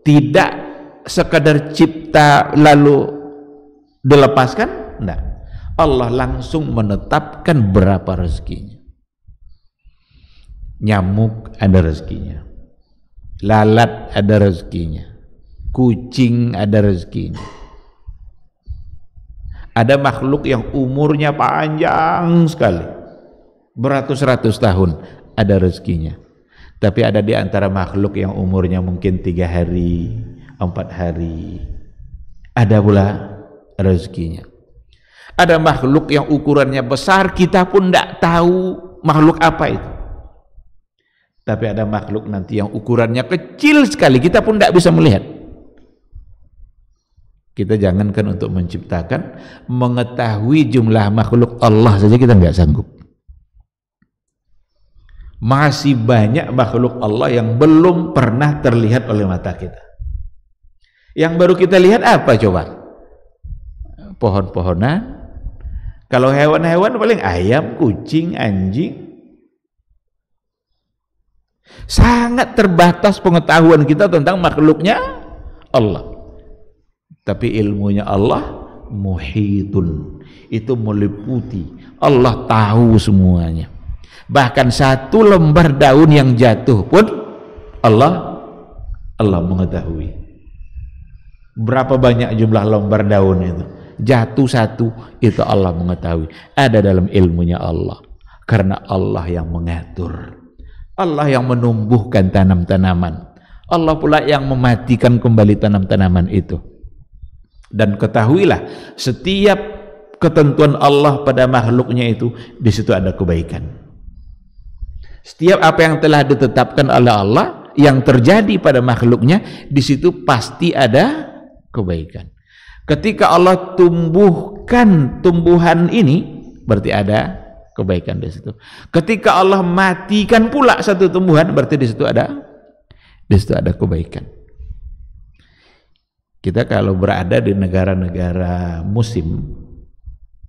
tidak sekadar cipta lalu dilepaskan, enggak. Allah langsung menetapkan berapa rezekinya. Nyamuk ada rezekinya, lalat ada rezekinya, kucing ada rezekinya. Ada makhluk yang umurnya panjang sekali, beratus-ratus tahun, ada rezekinya. Tapi ada di antara makhluk yang umurnya mungkin 3 hari, 4 hari, ada pula rezekinya. Ada makhluk yang ukurannya besar, kita pun tidak tahu makhluk apa itu. Tapi ada makhluk nanti yang ukurannya kecil sekali, kita pun tidak bisa melihat. Kita jangankan untuk menciptakan, mengetahui jumlah makhluk Allah saja kita nggak sanggup. Masih banyak makhluk Allah yang belum pernah terlihat oleh mata kita. Yang baru kita lihat apa coba? Pohon-pohonan. Kalau hewan-hewan paling ayam, kucing, anjing. Sangat terbatas pengetahuan kita tentang makhluknya Allah. Tapi ilmunya Allah muhitun, itu meliputi. Allah tahu semuanya. Bahkan satu lembar daun yang jatuh pun Allah mengetahui. Berapa banyak jumlah lembar daun itu? Jatuh satu, itu Allah mengetahui. Ada dalam ilmunya Allah. Karena Allah yang mengatur. Allah yang menumbuhkan tanam-tanaman. Allah pula yang mematikan kembali tanam-tanaman itu. Dan ketahuilah, setiap ketentuan Allah pada makhluknya itu, di situ ada kebaikan. Setiap apa yang telah ditetapkan oleh Allah yang terjadi pada makhluknya, di situ pasti ada kebaikan. Ketika Allah tumbuhkan tumbuhan ini, berarti ada kebaikan di situ. Ketika Allah matikan pula satu tumbuhan, berarti di situ ada kebaikan. Kita kalau berada di negara-negara musim,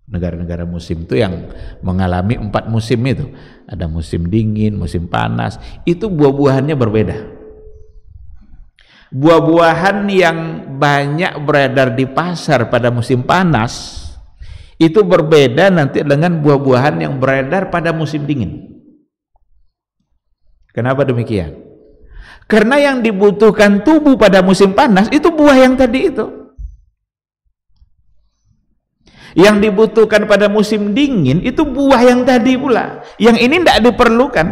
negara-negara musim itu yang mengalami 4 musim itu, ada musim dingin, musim panas, itu buah-buahannya berbeda. Buah-buahan yang banyak beredar di pasar pada musim panas itu berbeda nanti dengan buah-buahan yang beredar pada musim dingin. Kenapa demikian? Karena yang dibutuhkan tubuh pada musim panas itu buah yang tadi itu. Yang dibutuhkan pada musim dingin itu buah yang tadi pula. Yang ini tidak diperlukan.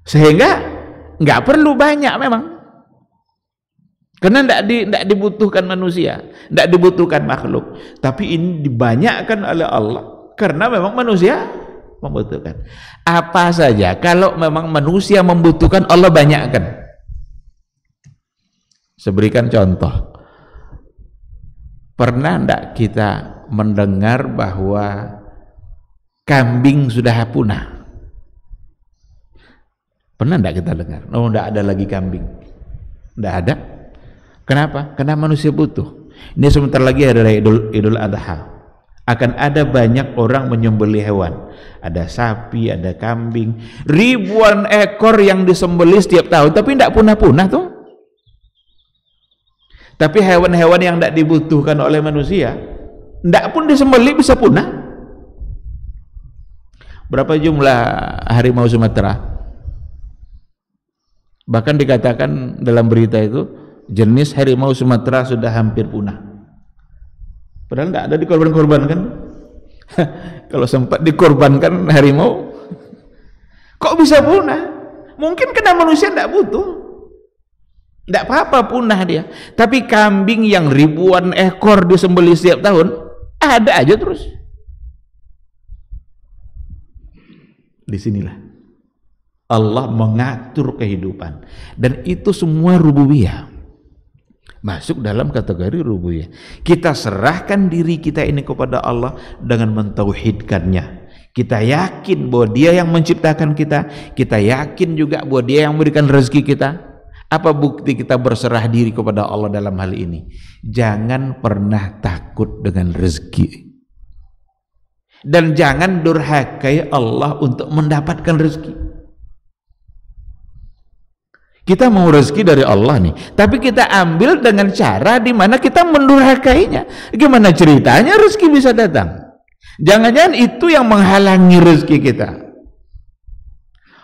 Sehingga nggak perlu banyak memang. Karena tidak dibutuhkan manusia, tidak dibutuhkan makhluk. Tapi ini dibanyakkan oleh Allah karena memang manusia membutuhkan. Apa saja kalau memang manusia membutuhkan, Allah banyakkan. Saya berikan contoh. Pernah tidak kita mendengar bahwa kambing sudah punah? Pernah tidak kita dengar? Oh, tidak ada lagi kambing. Tidak ada. Kenapa? Karena manusia butuh. Ini sebentar lagi adalah Idul Adha. Akan ada banyak orang menyembelih hewan. Ada sapi, ada kambing, ribuan ekor yang disembelih setiap tahun, tapi tidak punah-punah tuh. Tapi hewan-hewan yang tidak dibutuhkan oleh manusia, tidak pun disembelih bisa punah. Berapa jumlah harimau Sumatera? Bahkan dikatakan dalam berita itu, jenis harimau Sumatera sudah hampir punah. Padahal tidak ada dikorban-korbankan. Kalau sempat dikorbankan harimau, kok bisa punah? Mungkin karena manusia tidak butuh. Tidak apa-apa punah dia. Tapi kambing yang ribuan ekor disembelih setiap tahun, ada aja terus. Disinilah Allah mengatur kehidupan. Dan itu semua rububiyah. Masuk dalam kategori rububiyah. Kita serahkan diri kita ini kepada Allah dengan mentauhidkannya. Kita yakin bahwa Dia yang menciptakan kita. Kita yakin juga bahwa Dia yang memberikan rezeki kita. Apa bukti kita berserah diri kepada Allah dalam hal ini? Jangan pernah takut dengan rezeki. Dan jangan durhakai Allah untuk mendapatkan rezeki. Kita mau rezeki dari Allah nih, tapi kita ambil dengan cara di mana kita mendurhakainya. Gimana ceritanya rezeki bisa datang? Jangan-jangan itu yang menghalangi rezeki kita.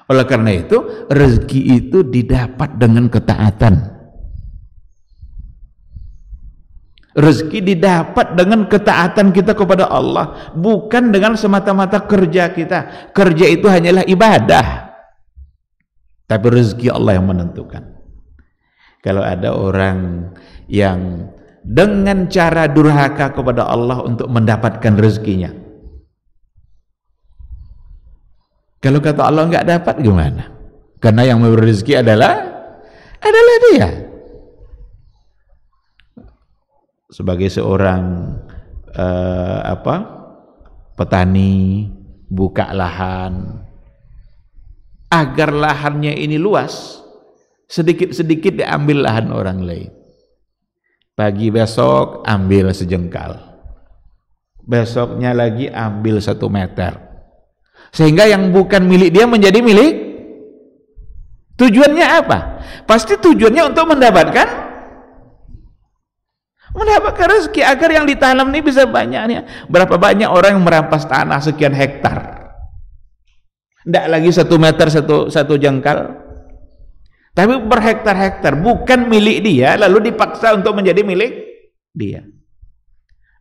Oleh karena itu, rezeki itu didapat dengan ketaatan. Rezeki didapat dengan ketaatan kita kepada Allah, bukan dengan semata-mata kerja kita. Kerja itu hanyalah ibadah. Tapi rezeki Allah yang menentukan. Kalau ada orang yang dengan cara durhaka kepada Allah untuk mendapatkan rezekinya, kalau kata Allah nggak dapat gimana? Karena yang memberi rezeki adalah Dia. Sebagai seorang petani, buka lahan, agar lahannya ini luas, sedikit-sedikit diambil lahan orang lain. Pagi besok ambil sejengkal, besoknya lagi ambil 1 meter, sehingga yang bukan milik dia menjadi milik. Tujuannya apa? Pasti tujuannya untuk mendapatkan rezeki, agar yang ditanam ini bisa banyaknya. Berapa banyak orang yang merampas tanah sekian hektar, tidak lagi 1 meter satu jengkal, tapi berhektar-hektar, bukan milik dia, lalu dipaksa untuk menjadi milik dia.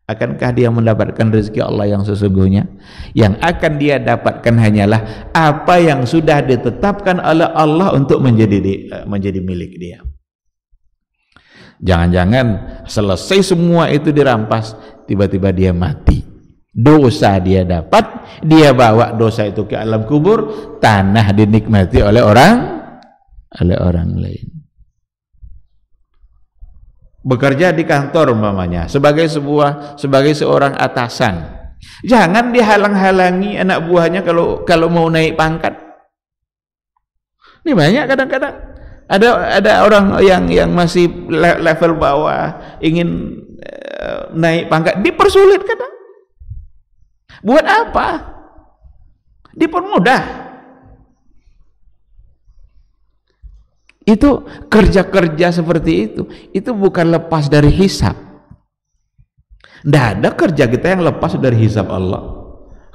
Akankah dia mendapatkan rezeki Allah yang sesungguhnya? Yang akan dia dapatkan hanyalah apa yang sudah ditetapkan oleh Allah untuk menjadi milik dia. Jangan-jangan selesai semua itu dirampas, tiba-tiba dia mati. Dosa dia dapat, dia bawa dosa itu ke alam kubur, tanah dinikmati oleh orang lain. Bekerja di kantor umpamanya sebagai seorang atasan, jangan dihalang-halangi anak buahnya kalau mau naik pangkat. Ini banyak kadang-kadang ada orang yang masih level bawah ingin naik pangkat, dipersulit kadang. Buat apa? Dipermudah. Itu kerja-kerja seperti itu bukan lepas dari hisab. Tidak ada kerja kita yang lepas dari hisab Allah,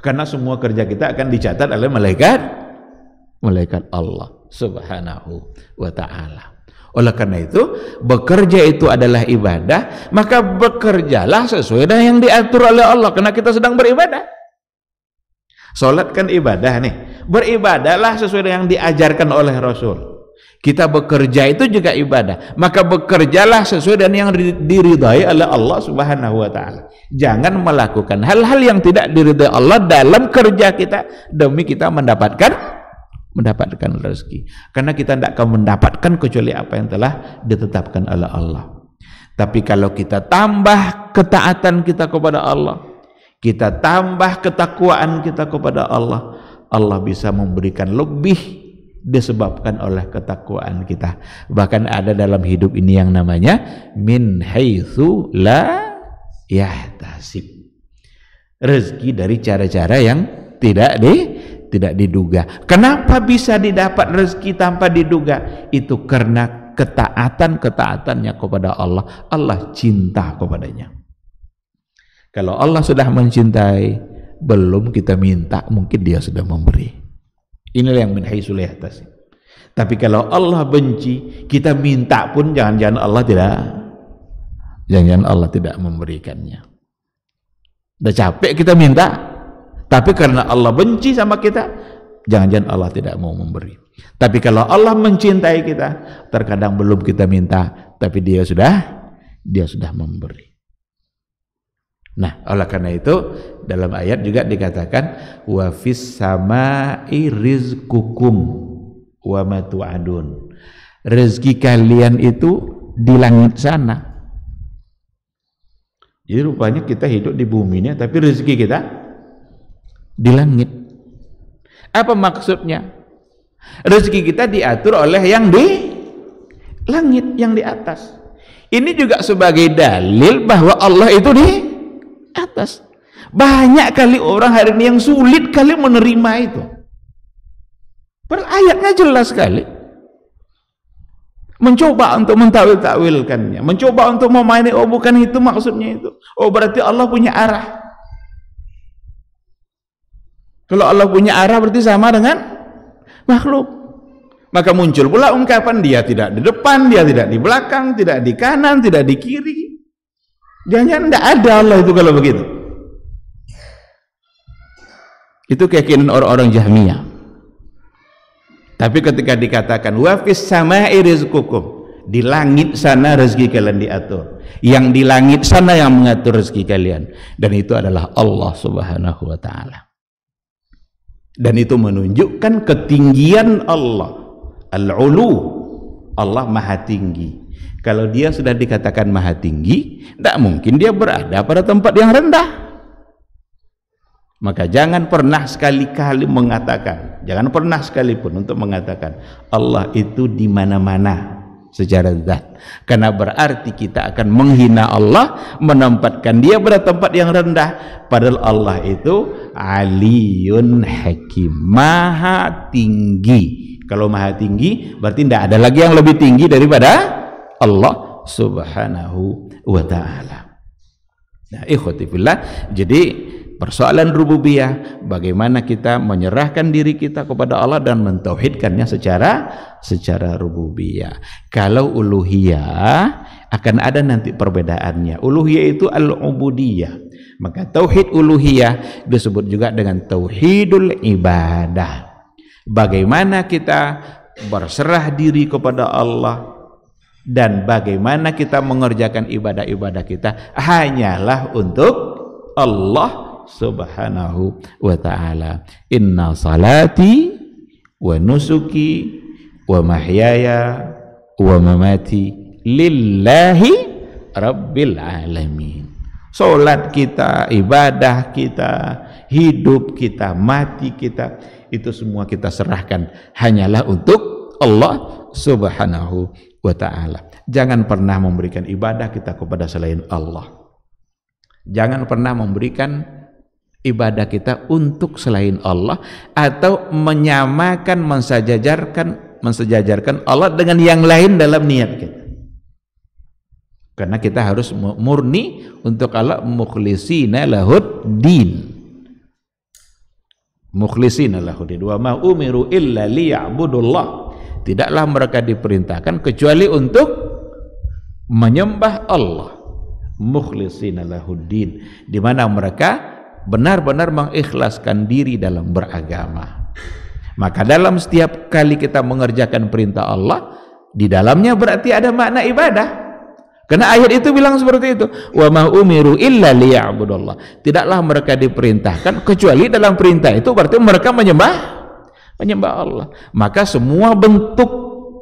karena semua kerja kita akan dicatat oleh malaikat Allah Subhanahu wa ta'ala. Oleh karena itu, bekerja itu adalah ibadah, maka bekerjalah sesuai dengan yang diatur oleh Allah, karena kita sedang beribadah. Salat kan ibadah nih, beribadahlah sesuai dengan yang diajarkan oleh Rasul. Kita bekerja itu juga ibadah, maka bekerjalah sesuai dengan yang diridhai oleh Allah Subhanahu wa ta'ala. Jangan melakukan hal-hal yang tidak diridhai Allah dalam kerja kita demi kita mendapatkan rezeki, karena kita tidak akan mendapatkan kecuali apa yang telah ditetapkan oleh Allah. Tapi kalau kita tambah ketaatan kita kepada Allah, kita tambah ketakwaan kita kepada Allah, Allah bisa memberikan lebih disebabkan oleh ketakwaan kita. Bahkan ada dalam hidup ini yang namanya min haitsu la yahtasib, rezeki dari cara-cara yang tidak diduga. Kenapa bisa didapat rezeki tanpa diduga? Itu karena ketaatannya kepada Allah. Allah cinta kepadanya. Kalau Allah sudah mencintai, belum kita minta, mungkin Dia sudah memberi. Inilah yang min haitsu la yahtasib. Tapi kalau Allah benci, kita minta pun jangan-jangan Allah tidak memberikannya. Udah capek kita minta, tapi karena Allah benci sama kita, jangan-jangan Allah tidak mau memberi. Tapi kalau Allah mencintai kita, terkadang belum kita minta, tapi Dia sudah memberi. Nah, oleh karena itu dalam ayat juga dikatakan wa fis samai rizqukum wa ma tu'adun. Rezeki kalian itu di langit sana. Jadi rupanya kita hidup di bumi ini, tapi rezeki kita di langit. Apa maksudnya? Rezeki kita diatur oleh yang di langit, yang di atas. Ini juga sebagai dalil bahwa Allah itu di atas. Banyak kali orang hari ini yang sulit kali menerima itu. Padahal ayatnya jelas sekali. Mencoba untuk mentawil-tawilkannya, mencoba untuk memainkan, oh bukan itu maksudnya itu. Oh berarti Allah punya arah. Kalau Allah punya arah berarti sama dengan makhluk. Maka muncul pula ungkapan dia tidak di depan, dia tidak di belakang, tidak di kanan, tidak di kiri. Jangan tidak ada Allah itu kalau begitu. Itu keyakinan orang-orang Jahmiyah. Tapi ketika dikatakan wa fis samai rizqukum, di langit sana rezeki kalian diatur. Yang di langit sana yang mengatur rezeki kalian, dan itu adalah Allah Subhanahu wa taala. Dan itu menunjukkan ketinggian Allah. Al-ulu, Allah maha tinggi. Kalau dia sudah dikatakan maha tinggi, tidak mungkin dia berada pada tempat yang rendah. Maka jangan pernah sekali-kali mengatakan, jangan pernah sekalipun untuk mengatakan Allah itu di mana-mana secara zat. Karena berarti kita akan menghina Allah, menempatkan dia pada tempat yang rendah. Padahal Allah itu Aliyun Hakim, maha tinggi. Kalau maha tinggi berarti tidak ada lagi yang lebih tinggi daripada Allah Subhanahu wa ta'ala. Nah, ikhwati fillah, jadi persoalan rububiyah, bagaimana kita menyerahkan diri kita kepada Allah dan mentauhidkannya secara rububiyah. Kalau uluhiyah akan ada nanti perbedaannya. Uluhiyah itu al-ubudiyah. Maka tauhid uluhiyah disebut juga dengan tauhidul ibadah. Bagaimana kita berserah diri kepada Allah dan bagaimana kita mengerjakan ibadah-ibadah kita hanyalah untuk Allah Subhanahu wa ta'ala. Inna salati wa nusuki wa mahyaya wa mamati lillahi rabbil alamin. Salat kita, ibadah kita, hidup kita, mati kita, itu semua kita serahkan hanyalah untuk Allah Subhanahu wa ta'ala. Jangan pernah memberikan ibadah kita kepada selain Allah. Jangan pernah memberikan ibadah kita untuk selain Allah atau menyamakan, mensejajarkan Allah dengan yang lain dalam niat kita. Karena kita harus murni untuk Allah, mukhlisina lahud din. Mukhlisina lahud din. Wa ma umiru illa liya'budullah. Tidaklah mereka diperintahkan kecuali untuk menyembah Allah. Mukhlisina lahud din, di mana mereka benar-benar mengikhlaskan diri dalam beragama. Maka dalam setiap kali kita mengerjakan perintah Allah, di dalamnya berarti ada makna ibadah. Karena ayat itu bilang seperti itu, wa ma umiru illa liya'budullah. Tidaklah mereka diperintahkan kecuali dalam perintah itu berarti mereka menyembah Allah. Maka semua bentuk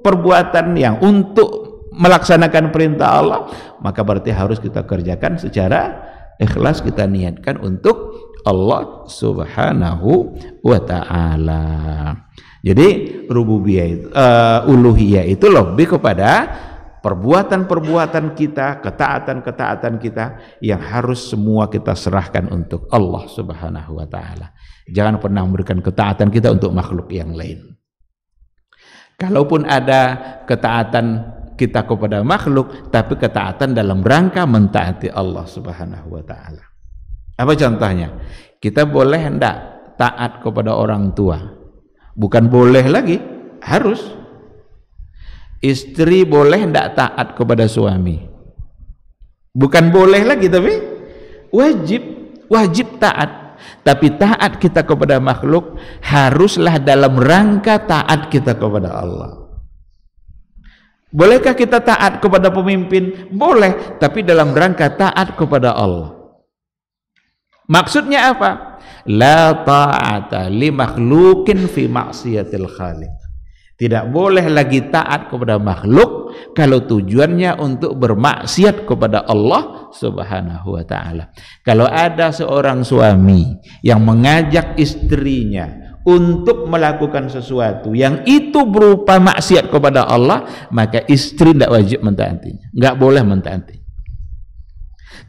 perbuatan yang untuk melaksanakan perintah Allah, maka berarti harus kita kerjakan secara ikhlas, kita niatkan untuk Allah Subhanahu wa ta'ala. Jadi rububiyah itu, uluhiyah itu lebih kepada perbuatan-perbuatan kita, ketaatan-ketaatan kita yang harus semua kita serahkan untuk Allah Subhanahu wa ta'ala. Jangan pernah memberikan ketaatan kita untuk makhluk yang lain. Kalaupun ada ketaatan kita kepada makhluk, tapi ketaatan dalam rangka mentaati Allah Subhanahu wa ta'ala. Apa contohnya? Kita boleh hendak taat kepada orang tua. Bukan boleh lagi, harus. Istri boleh hendak taat kepada suami. Bukan boleh lagi, tapi wajib taat. Tapi taat kita kepada makhluk haruslah dalam rangka taat kita kepada Allah. Bolehkah kita taat kepada pemimpin? Boleh, tapi dalam rangka taat kepada Allah. Maksudnya apa? La ta'ata li makhlukin fi maksiatil khaliq. Tidak boleh lagi taat kepada makhluk kalau tujuannya untuk bermaksiat kepada Allah Subhanahu wa ta'ala. Kalau ada seorang suami yang mengajak istrinya untuk melakukan sesuatu yang itu berupa maksiat kepada Allah, maka istri tidak wajib mentaatinya, nggak boleh mentaati.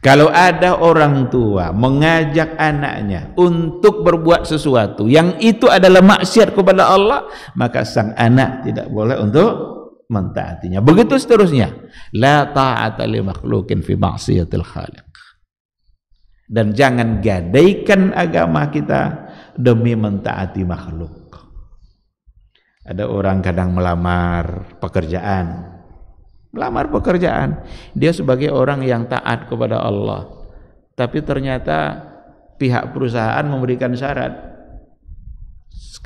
Kalau ada orang tua mengajak anaknya untuk berbuat sesuatu yang itu adalah maksiat kepada Allah, maka sang anak tidak boleh untuk mentaatinya. Begitu seterusnya. La ta'ata li makhlukin fi maksiatil khaliq. Dan jangan gadaikan agama kita demi mentaati makhluk. Ada orang kadang melamar pekerjaan, dia sebagai orang yang taat kepada Allah, tapi ternyata pihak perusahaan memberikan syarat,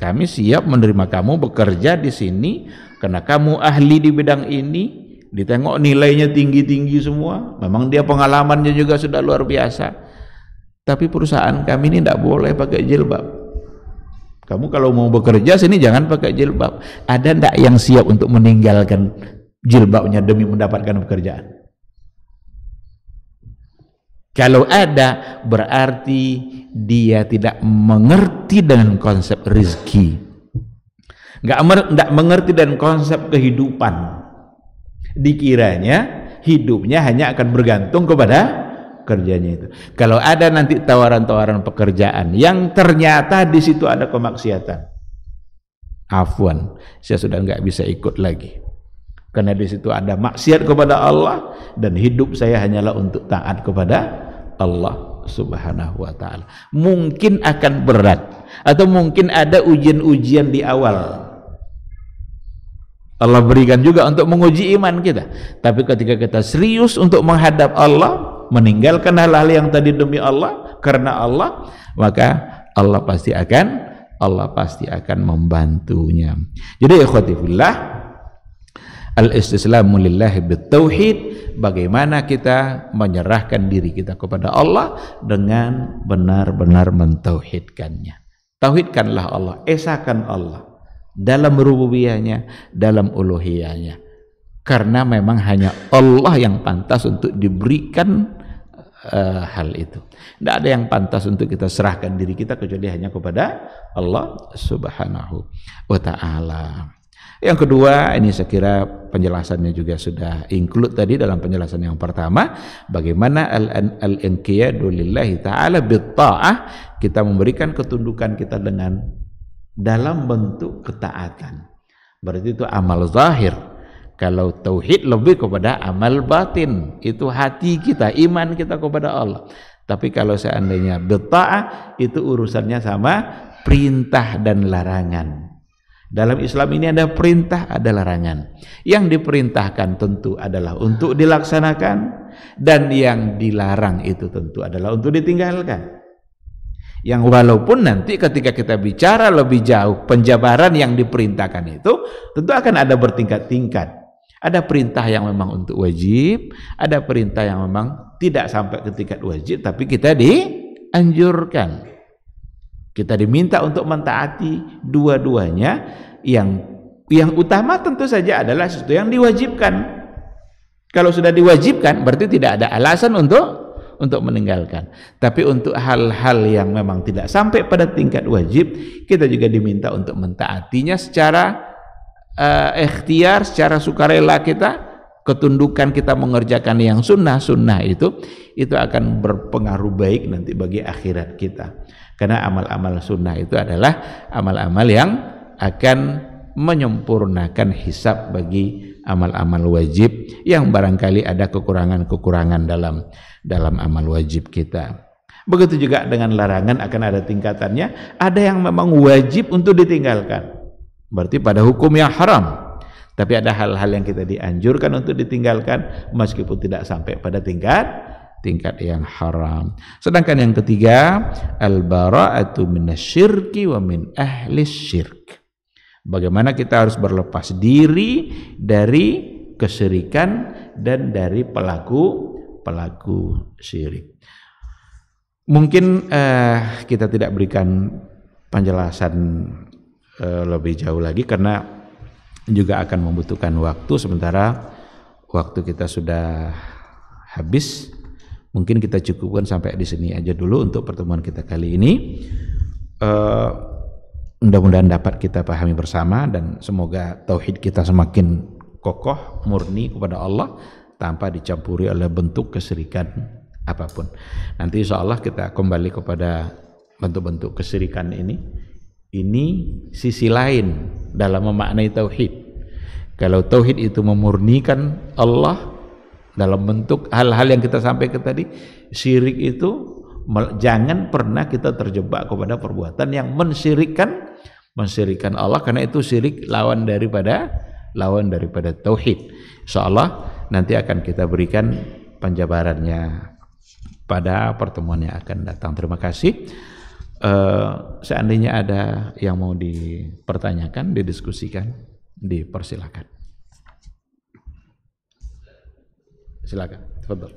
kami siap menerima kamu bekerja di sini karena kamu ahli di bidang ini, ditengok nilainya tinggi-tinggi semua, memang dia pengalamannya juga sudah luar biasa, tapi perusahaan kami ini tidak boleh pakai jilbab. Kamu kalau mau bekerja sini jangan pakai jilbab. Ada tidak yang siap untuk meninggalkan jilbabnya demi mendapatkan pekerjaan? Kalau ada, berarti dia tidak mengerti dengan konsep rizki, nggak mengerti dengan konsep kehidupan. Dikiranya hidupnya hanya akan bergantung kepada kerjanya itu. Kalau ada nanti tawaran-tawaran pekerjaan yang ternyata di situ ada kemaksiatan, afwan, saya sudah nggak bisa ikut lagi. Karena di situ ada maksiat kepada Allah dan hidup saya hanyalah untuk taat kepada Allah Subhanahu wa ta'ala. Mungkin akan berat atau mungkin ada ujian-ujian di awal. Allah berikan juga untuk menguji iman kita. Tapi ketika kita serius untuk menghadap Allah, meninggalkan hal-hal yang tadi demi Allah, karena Allah, maka Allah pasti akan membantunya. Jadi ikhwati fillah, al-istislamu lillahi bitauhid, bagaimana kita menyerahkan diri kita kepada Allah dengan benar-benar mentauhidkannya. Tauhidkanlah Allah, esakan Allah dalam rububiyahnya, dalam uluhiyahnya, karena memang hanya Allah yang pantas untuk diberikan hal itu. Tidak ada yang pantas untuk kita serahkan diri kita kecuali hanya kepada Allah Subhanahu wa ta'ala. Yang kedua, ini saya kira penjelasannya juga sudah include tadi dalam penjelasan yang pertama, bagaimana al-inqiyadu lillahi ta'ala bitta'ah, kita memberikan ketundukan kita dengan dalam bentuk ketaatan. Berarti itu amal zahir. Kalau tauhid lebih kepada amal batin, itu hati kita, iman kita kepada Allah. Tapi kalau seandainya bitta'ah, itu urusannya sama perintah dan larangan. Dalam Islam ini ada perintah, ada larangan. Yang diperintahkan tentu adalah untuk dilaksanakan, dan yang dilarang itu tentu adalah untuk ditinggalkan. Yang walaupun nanti ketika kita bicara lebih jauh, penjabaran yang diperintahkan itu tentu akan ada bertingkat-tingkat. Ada perintah yang memang untuk wajib, ada perintah yang memang tidak sampai ke tingkat wajib, tapi kita dianjurkan. Kita diminta untuk mentaati dua-duanya. Yang utama tentu saja adalah sesuatu yang diwajibkan. Kalau sudah diwajibkan berarti tidak ada alasan untuk meninggalkan. Tapi untuk hal-hal yang memang tidak sampai pada tingkat wajib, kita juga diminta untuk mentaatinya secara ikhtiar, secara sukarela kita. Ketundukan kita mengerjakan yang sunnah-sunnah itu akan berpengaruh baik nanti bagi akhirat kita. Karena amal-amal sunnah itu adalah amal-amal yang akan menyempurnakan hisab bagi amal-amal wajib yang barangkali ada kekurangan-kekurangan dalam amal wajib kita. Begitu juga dengan larangan akan ada tingkatannya. Ada yang memang wajib untuk ditinggalkan, berarti pada hukum yang haram. Tapi ada hal-hal yang kita dianjurkan untuk ditinggalkan meskipun tidak sampai pada tingkat yang haram. Sedangkan yang ketiga, al-bara'atu minasyirki wa min ahli syirk. Bagaimana kita harus berlepas diri dari kesyirikan dan dari pelaku syirik. Mungkin kita tidak berikan penjelasan lebih jauh lagi karena juga akan membutuhkan waktu, sementara waktu kita sudah habis. Mungkin kita cukupkan sampai di sini aja dulu untuk pertemuan kita kali ini. Mudah-mudahan dapat kita pahami bersama dan semoga tauhid kita semakin kokoh, murni kepada Allah tanpa dicampuri oleh bentuk kesyirikan apapun. Nanti insya Allah kita kembali kepada bentuk-bentuk kesyirikan ini. Ini sisi lain dalam memaknai tauhid. Kalau tauhid itu memurnikan Allah dalam bentuk hal-hal yang kita sampaikan tadi, syirik itu jangan pernah kita terjebak kepada perbuatan yang mensyirikkan Allah, karena itu syirik lawan daripada tauhid. Insyaallah nanti akan kita berikan penjabarannya pada pertemuan yang akan datang. Terima kasih. Seandainya ada yang mau dipertanyakan, didiskusikan, dipersilakan. Silakan. Tafadhol.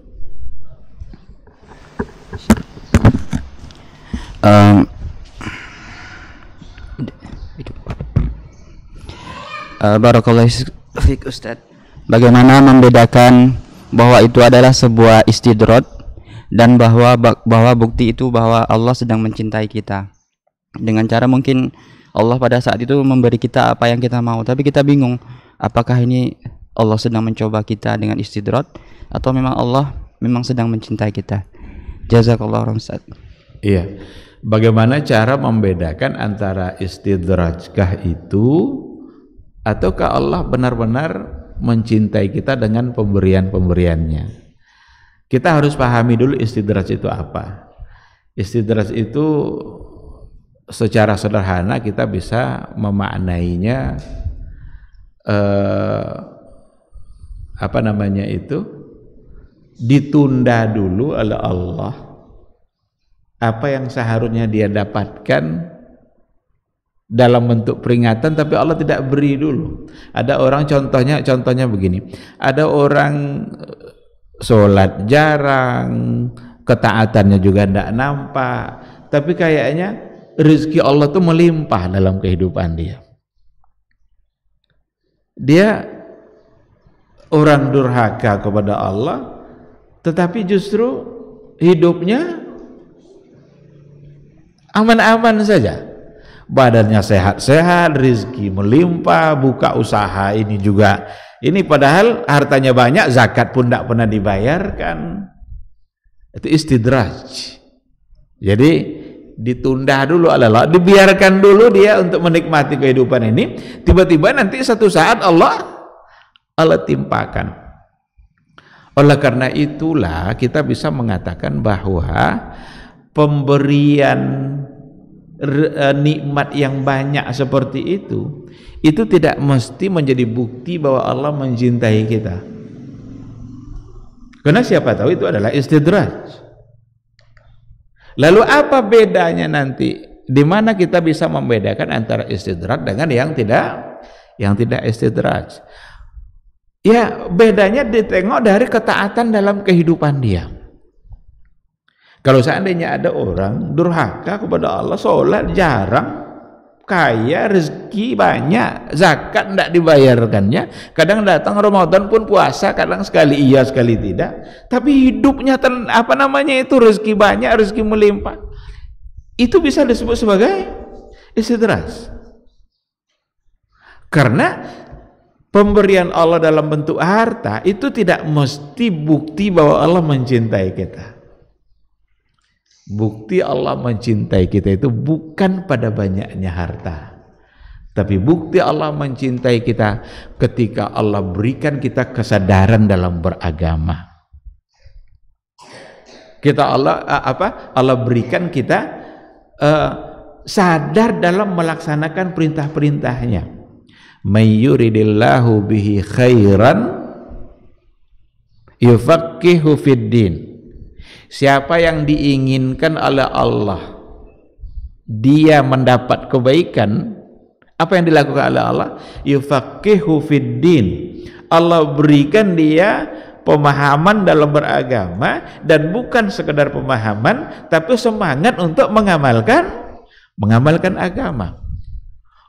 Barakallahu fiik Ustaz. Bagaimana membedakan bahwa itu adalah sebuah istidrat dan bahwa bukti itu bahwa Allah sedang mencintai kita, dengan cara mungkin Allah pada saat itu memberi kita apa yang kita mau, tapi kita bingung apakah ini Allah sedang mencoba kita dengan istidrat atau memang Allah memang sedang mencintai kita. Jazakallahu khairan Ustaz. Iya. Bagaimana cara membedakan antara istidrajkah itu ataukah Allah benar-benar mencintai kita dengan pemberian-pemberiannya? Kita harus pahami dulu istidraj itu apa. Istidraj itu secara sederhana kita bisa memaknainya ditunda dulu oleh Allah apa yang seharusnya dia dapatkan dalam bentuk peringatan, tapi Allah tidak beri dulu. Ada orang contohnya begini, ada orang sholat jarang, ketaatannya juga tidak nampak, tapi kayaknya rezeki Allah tuh melimpah dalam kehidupan dia. Dia orang durhaka kepada Allah, tetapi justru hidupnya aman-aman saja, badannya sehat-sehat, rezeki melimpah, buka usaha ini juga ini, padahal hartanya banyak, zakat pun tidak pernah dibayarkan. Itu istidraj. Jadi ditunda dulu oleh Allah, dibiarkan dulu dia untuk menikmati kehidupan ini, tiba-tiba nanti satu saat Allah timpakan. Oleh karena itulah kita bisa mengatakan bahwa pemberian nikmat yang banyak seperti itu tidak mesti menjadi bukti bahwa Allah mencintai kita. Karena siapa tahu itu adalah istidraj. Lalu apa bedanya nanti? Di mana kita bisa membedakan antara istidraj dengan yang tidak istidraj? Ya, bedanya ditengok dari ketaatan dalam kehidupan dia. Kalau seandainya ada orang durhaka kepada Allah, sholat jarang, kaya, rezeki banyak, zakat tidak dibayarkannya, kadang datang Ramadan pun puasa, kadang sekali iya sekali tidak, tapi hidupnya rezeki banyak, rezeki melimpah, itu bisa disebut sebagai istidraj. Karena pemberian Allah dalam bentuk harta itu tidak mesti bukti bahwa Allah mencintai kita. Bukti Allah mencintai kita itu bukan pada banyaknya harta, tapi bukti Allah mencintai kita ketika Allah berikan kita kesadaran dalam beragama. Allah berikan kita sadar dalam melaksanakan perintah-perintahnya. May yuridillahu bihi khairan yufaqihu fid din. Siapa yang diinginkan oleh Allah dia mendapat kebaikan, apa yang dilakukan oleh Allah? Yufaqihu fid din. Allah berikan dia pemahaman dalam beragama, dan bukan sekedar pemahaman tapi semangat untuk mengamalkan agama.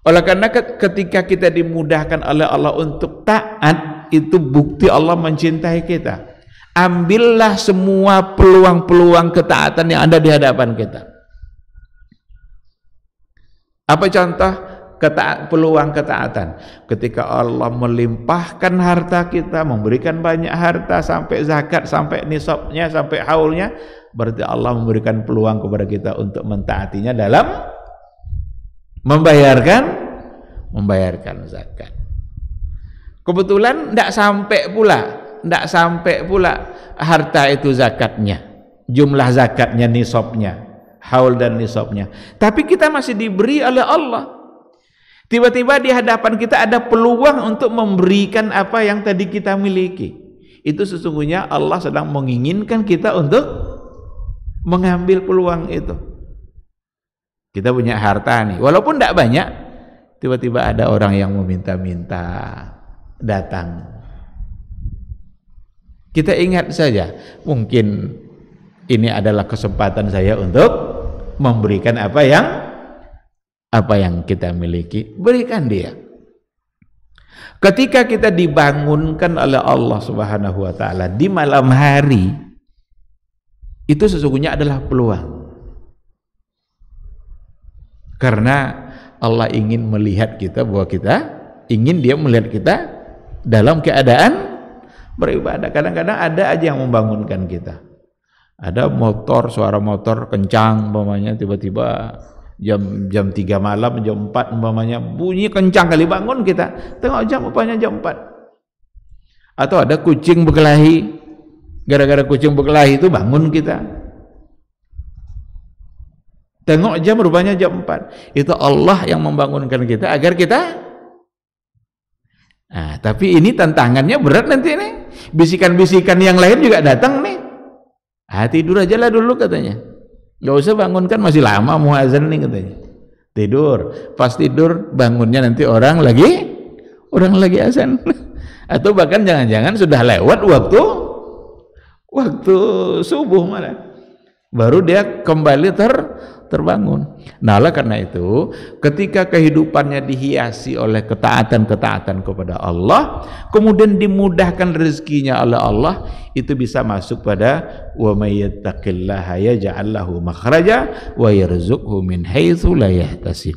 Oleh karena ketika kita dimudahkan oleh Allah untuk taat, itu bukti Allah mencintai kita. Ambillah semua peluang-peluang ketaatan yang ada di hadapan kita. Apa contoh peluang ketaatan? Ketika Allah melimpahkan harta kita, memberikan banyak harta sampai zakat, sampai nisabnya, sampai haulnya, berarti Allah memberikan peluang kepada kita untuk mentaatinya dalam membayarkan zakat. Kebetulan tidak sampai pula harta itu zakatnya, jumlah zakatnya, nisabnya, haul dan nisabnya, tapi kita masih diberi oleh Allah. Tiba-tiba di hadapan kita ada peluang untuk memberikan apa yang tadi kita miliki. Itu sesungguhnya Allah sedang menginginkan kita untuk mengambil peluang itu. Kita punya harta nih, walaupun tidak banyak, tiba-tiba ada orang yang meminta-minta datang. Kita ingat saja, mungkin ini adalah kesempatan saya untuk memberikan apa yang kita miliki, berikan dia. Ketika kita dibangunkan oleh Allah Subhanahu wa taala di malam hari, itu sesungguhnya adalah peluang. Karena Allah ingin melihat kita, bahwa dia melihat kita dalam keadaan beribadah. Kadang-kadang ada aja yang membangunkan kita. Ada suara motor kencang umpamanya, tiba-tiba jam 3 malam, jam 4 umpamanya, bunyi kencang kali, bangun kita. Tengok jam, umpamanya jam 4. Atau ada kucing berkelahi, gara-gara kucing berkelahi itu bangun kita. Tengok jam, rupanya jam 4. Itu Allah yang membangunkan kita agar kita. Nah, tapi ini tantangannya berat nanti nih. Bisikan-bisikan yang lain juga datang nih. Tidur aja lah dulu katanya. Gak usah bangunkan, masih lama mau azan nih katanya. Tidur. Pas tidur bangunnya nanti orang lagi azan. Atau bahkan jangan-jangan sudah lewat waktu subuh malah. Baru dia kembali terbangun. Nah, oleh karena itu, ketika kehidupannya dihiasi oleh ketaatan-ketaatan kepada Allah, kemudian dimudahkan rezekinya oleh Allah, itu bisa masuk pada wa may yattaqillaha yaj'al lahu makhraja wa yarzuqhu min haitsu la yahtasib.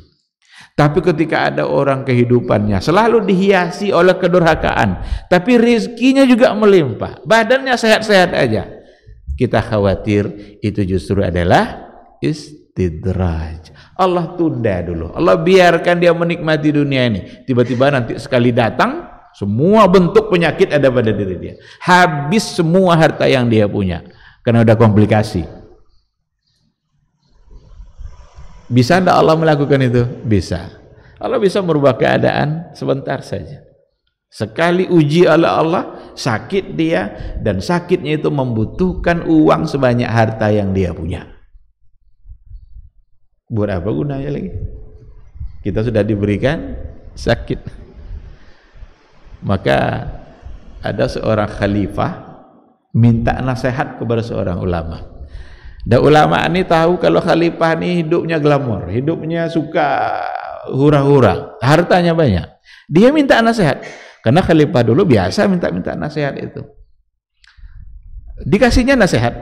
Tapi ketika ada orang kehidupannya selalu dihiasi oleh kedurhakaan, tapi rezekinya juga melimpah, badannya sehat-sehat aja, kita khawatir itu justru adalah istidraj. Allah tunda dulu, Allah biarkan dia menikmati dunia ini, tiba-tiba nanti sekali datang semua bentuk penyakit ada pada diri dia, habis semua harta yang dia punya karena udah komplikasi. Bisa tidak Allah melakukan itu? Bisa. Allah bisa merubah keadaan sebentar saja. Sekali uji oleh Allah, sakit dia, dan sakitnya itu membutuhkan uang sebanyak harta yang dia punya. Buat apa gunanya lagi? Kita sudah diberikan sakit. Maka ada seorang khalifah minta nasihat kepada seorang ulama. Dan ulama ini tahu kalau khalifah ini hidupnya glamor, hidupnya suka hura-hura, hartanya banyak. Dia minta nasihat. Karena khalifah dulu biasa minta-minta nasihat itu. Dikasihnya nasihat.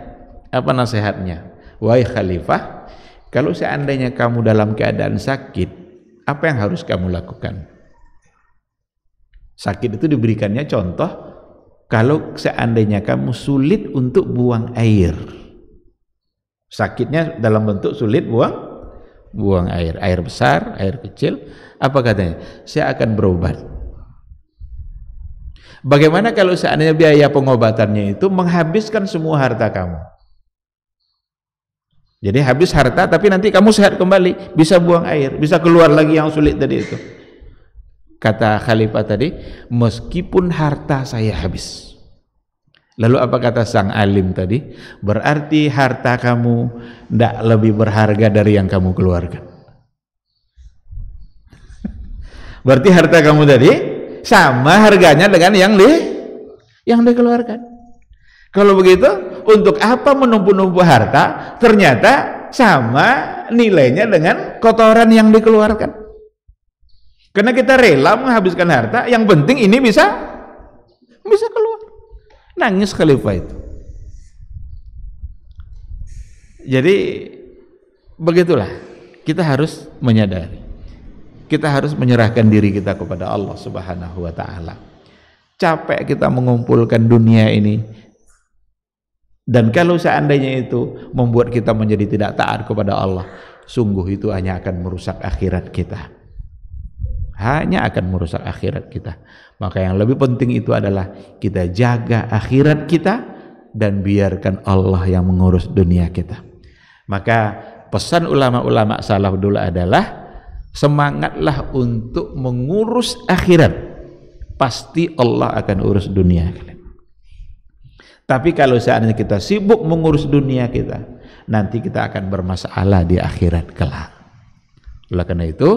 Apa nasihatnya? Wahai khalifah, kalau seandainya kamu dalam keadaan sakit, apa yang harus kamu lakukan? Sakit itu diberikannya contoh, kalau seandainya kamu sulit untuk buang air. Sakitnya dalam bentuk sulit buang air, air besar, air kecil. Apa katanya? Saya akan berobat. Bagaimana kalau seandainya biaya pengobatannya itu menghabiskan semua harta kamu? Jadi habis harta, tapi nanti kamu sehat kembali, bisa buang air, bisa keluar lagi yang sulit tadi itu. Kata khalifah tadi, meskipun harta saya habis. Lalu apa kata sang alim tadi? Berarti harta kamu tidak lebih berharga dari yang kamu keluarkan. Berarti harta kamu tadi sama harganya dengan yang dikeluarkan. Kalau begitu, untuk apa menumpu-numpu harta? Ternyata sama nilainya dengan kotoran yang dikeluarkan. Karena kita rela menghabiskan harta, yang penting ini bisa keluar. Nangis khalifah itu. Jadi begitulah, kita harus menyadari, kita harus menyerahkan diri kita kepada Allah Subhanahu wa ta'ala. Capek kita mengumpulkan dunia ini, dan kalau seandainya itu membuat kita menjadi tidak taat kepada Allah, sungguh itu hanya akan merusak akhirat kita, hanya akan merusak akhirat kita. Maka yang lebih penting itu adalah kita jaga akhirat kita dan biarkan Allah yang mengurus dunia kita. Maka pesan ulama-ulama salaf dulu adalah semangatlah untuk mengurus akhirat, pasti Allah akan urus dunia kalian. Tapi kalau seandainya kita sibuk mengurus dunia kita, nanti kita akan bermasalah di akhirat kelak. Oleh karena itu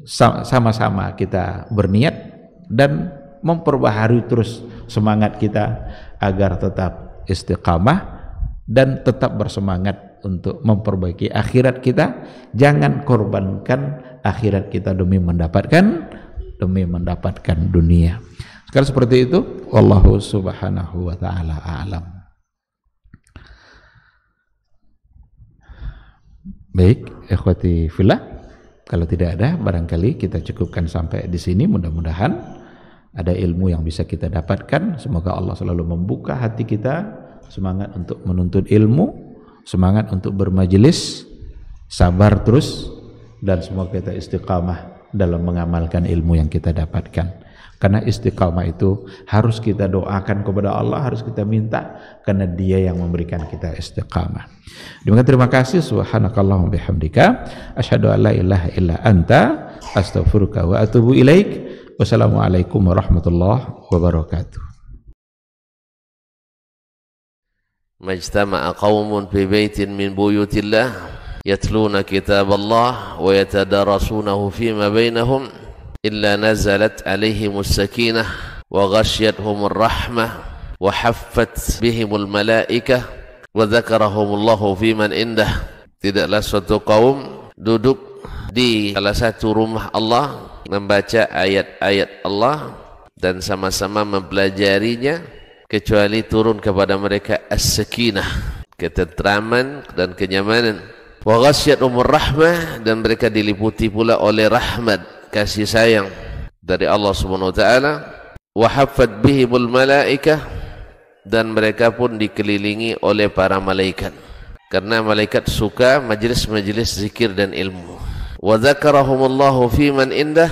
sama-sama kita berniat dan memperbaharui terus semangat kita agar tetap istiqamah dan tetap bersemangat untuk memperbaiki akhirat kita. Jangan korbankan akhirat kita demi mendapatkan dunia. Sekarang seperti itu, wallahu subhanahu wa ta'ala a'lam. Baik, ikhwati fillah, kalau tidak ada, barangkali kita cukupkan sampai di sini. Mudah-mudahan ada ilmu yang bisa kita dapatkan. Semoga Allah selalu membuka hati kita, semangat untuk menuntut ilmu, semangat untuk bermajelis, sabar terus, dan semoga kita istiqamah dalam mengamalkan ilmu yang kita dapatkan. Karena istiqamah itu harus kita doakan kepada Allah, harus kita minta, karena Dia yang memberikan kita istiqamah. Demikian, terima kasih. Subhanakallahumma bihamdika asyhadu an la ilaha illa anta astaghfiruka wa atubu ilaik. Wassalamualaikum warahmatullahi wabarakatuh. Majtama'a qaumun fi baitin min buyutillah yatluna kitaballah wa yatadarasunahu fima bainahum illa nazalat alaihimus sakinah wa ghasyiyatuhumur rahmah wa haffat bihimul malaikah wa dzakarahumullahu fiman indah. Tidaklah suatu kaum duduk di salah satu rumah Allah, membaca ayat-ayat Allah dan sama-sama mempelajarinya, kecuali turun kepada mereka as-sakinah, ketentraman dan kenyamanan. Wa ghasyiyatuhumur rahmah, dan mereka diliputi pula oleh rahmat, kasih sayang dari Allah Subhanahu wa taala. Wa haffat bihimul malaikah, dan mereka pun dikelilingi oleh para malaikat, karena malaikat suka majelis-majelis zikir dan ilmu. Wa dzakarahumullahu fiman indah,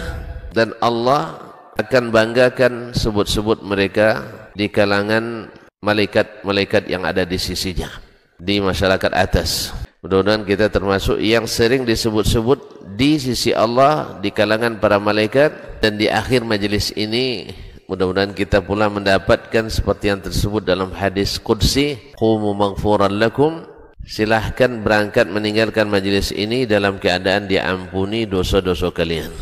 dan Allah akan banggakan sebut-sebut mereka di kalangan malaikat-malaikat yang ada di sisinya, di masyarakat atas. Mudah-mudahan kita termasuk yang sering disebut-sebut di sisi Allah, di kalangan para malaikat, dan di akhir majelis ini mudah-mudahan kita pula mendapatkan seperti yang tersebut dalam hadis qudsi, qumu maghfuran lakum, silahkan berangkat meninggalkan majelis ini dalam keadaan diampuni dosa-dosa kalian.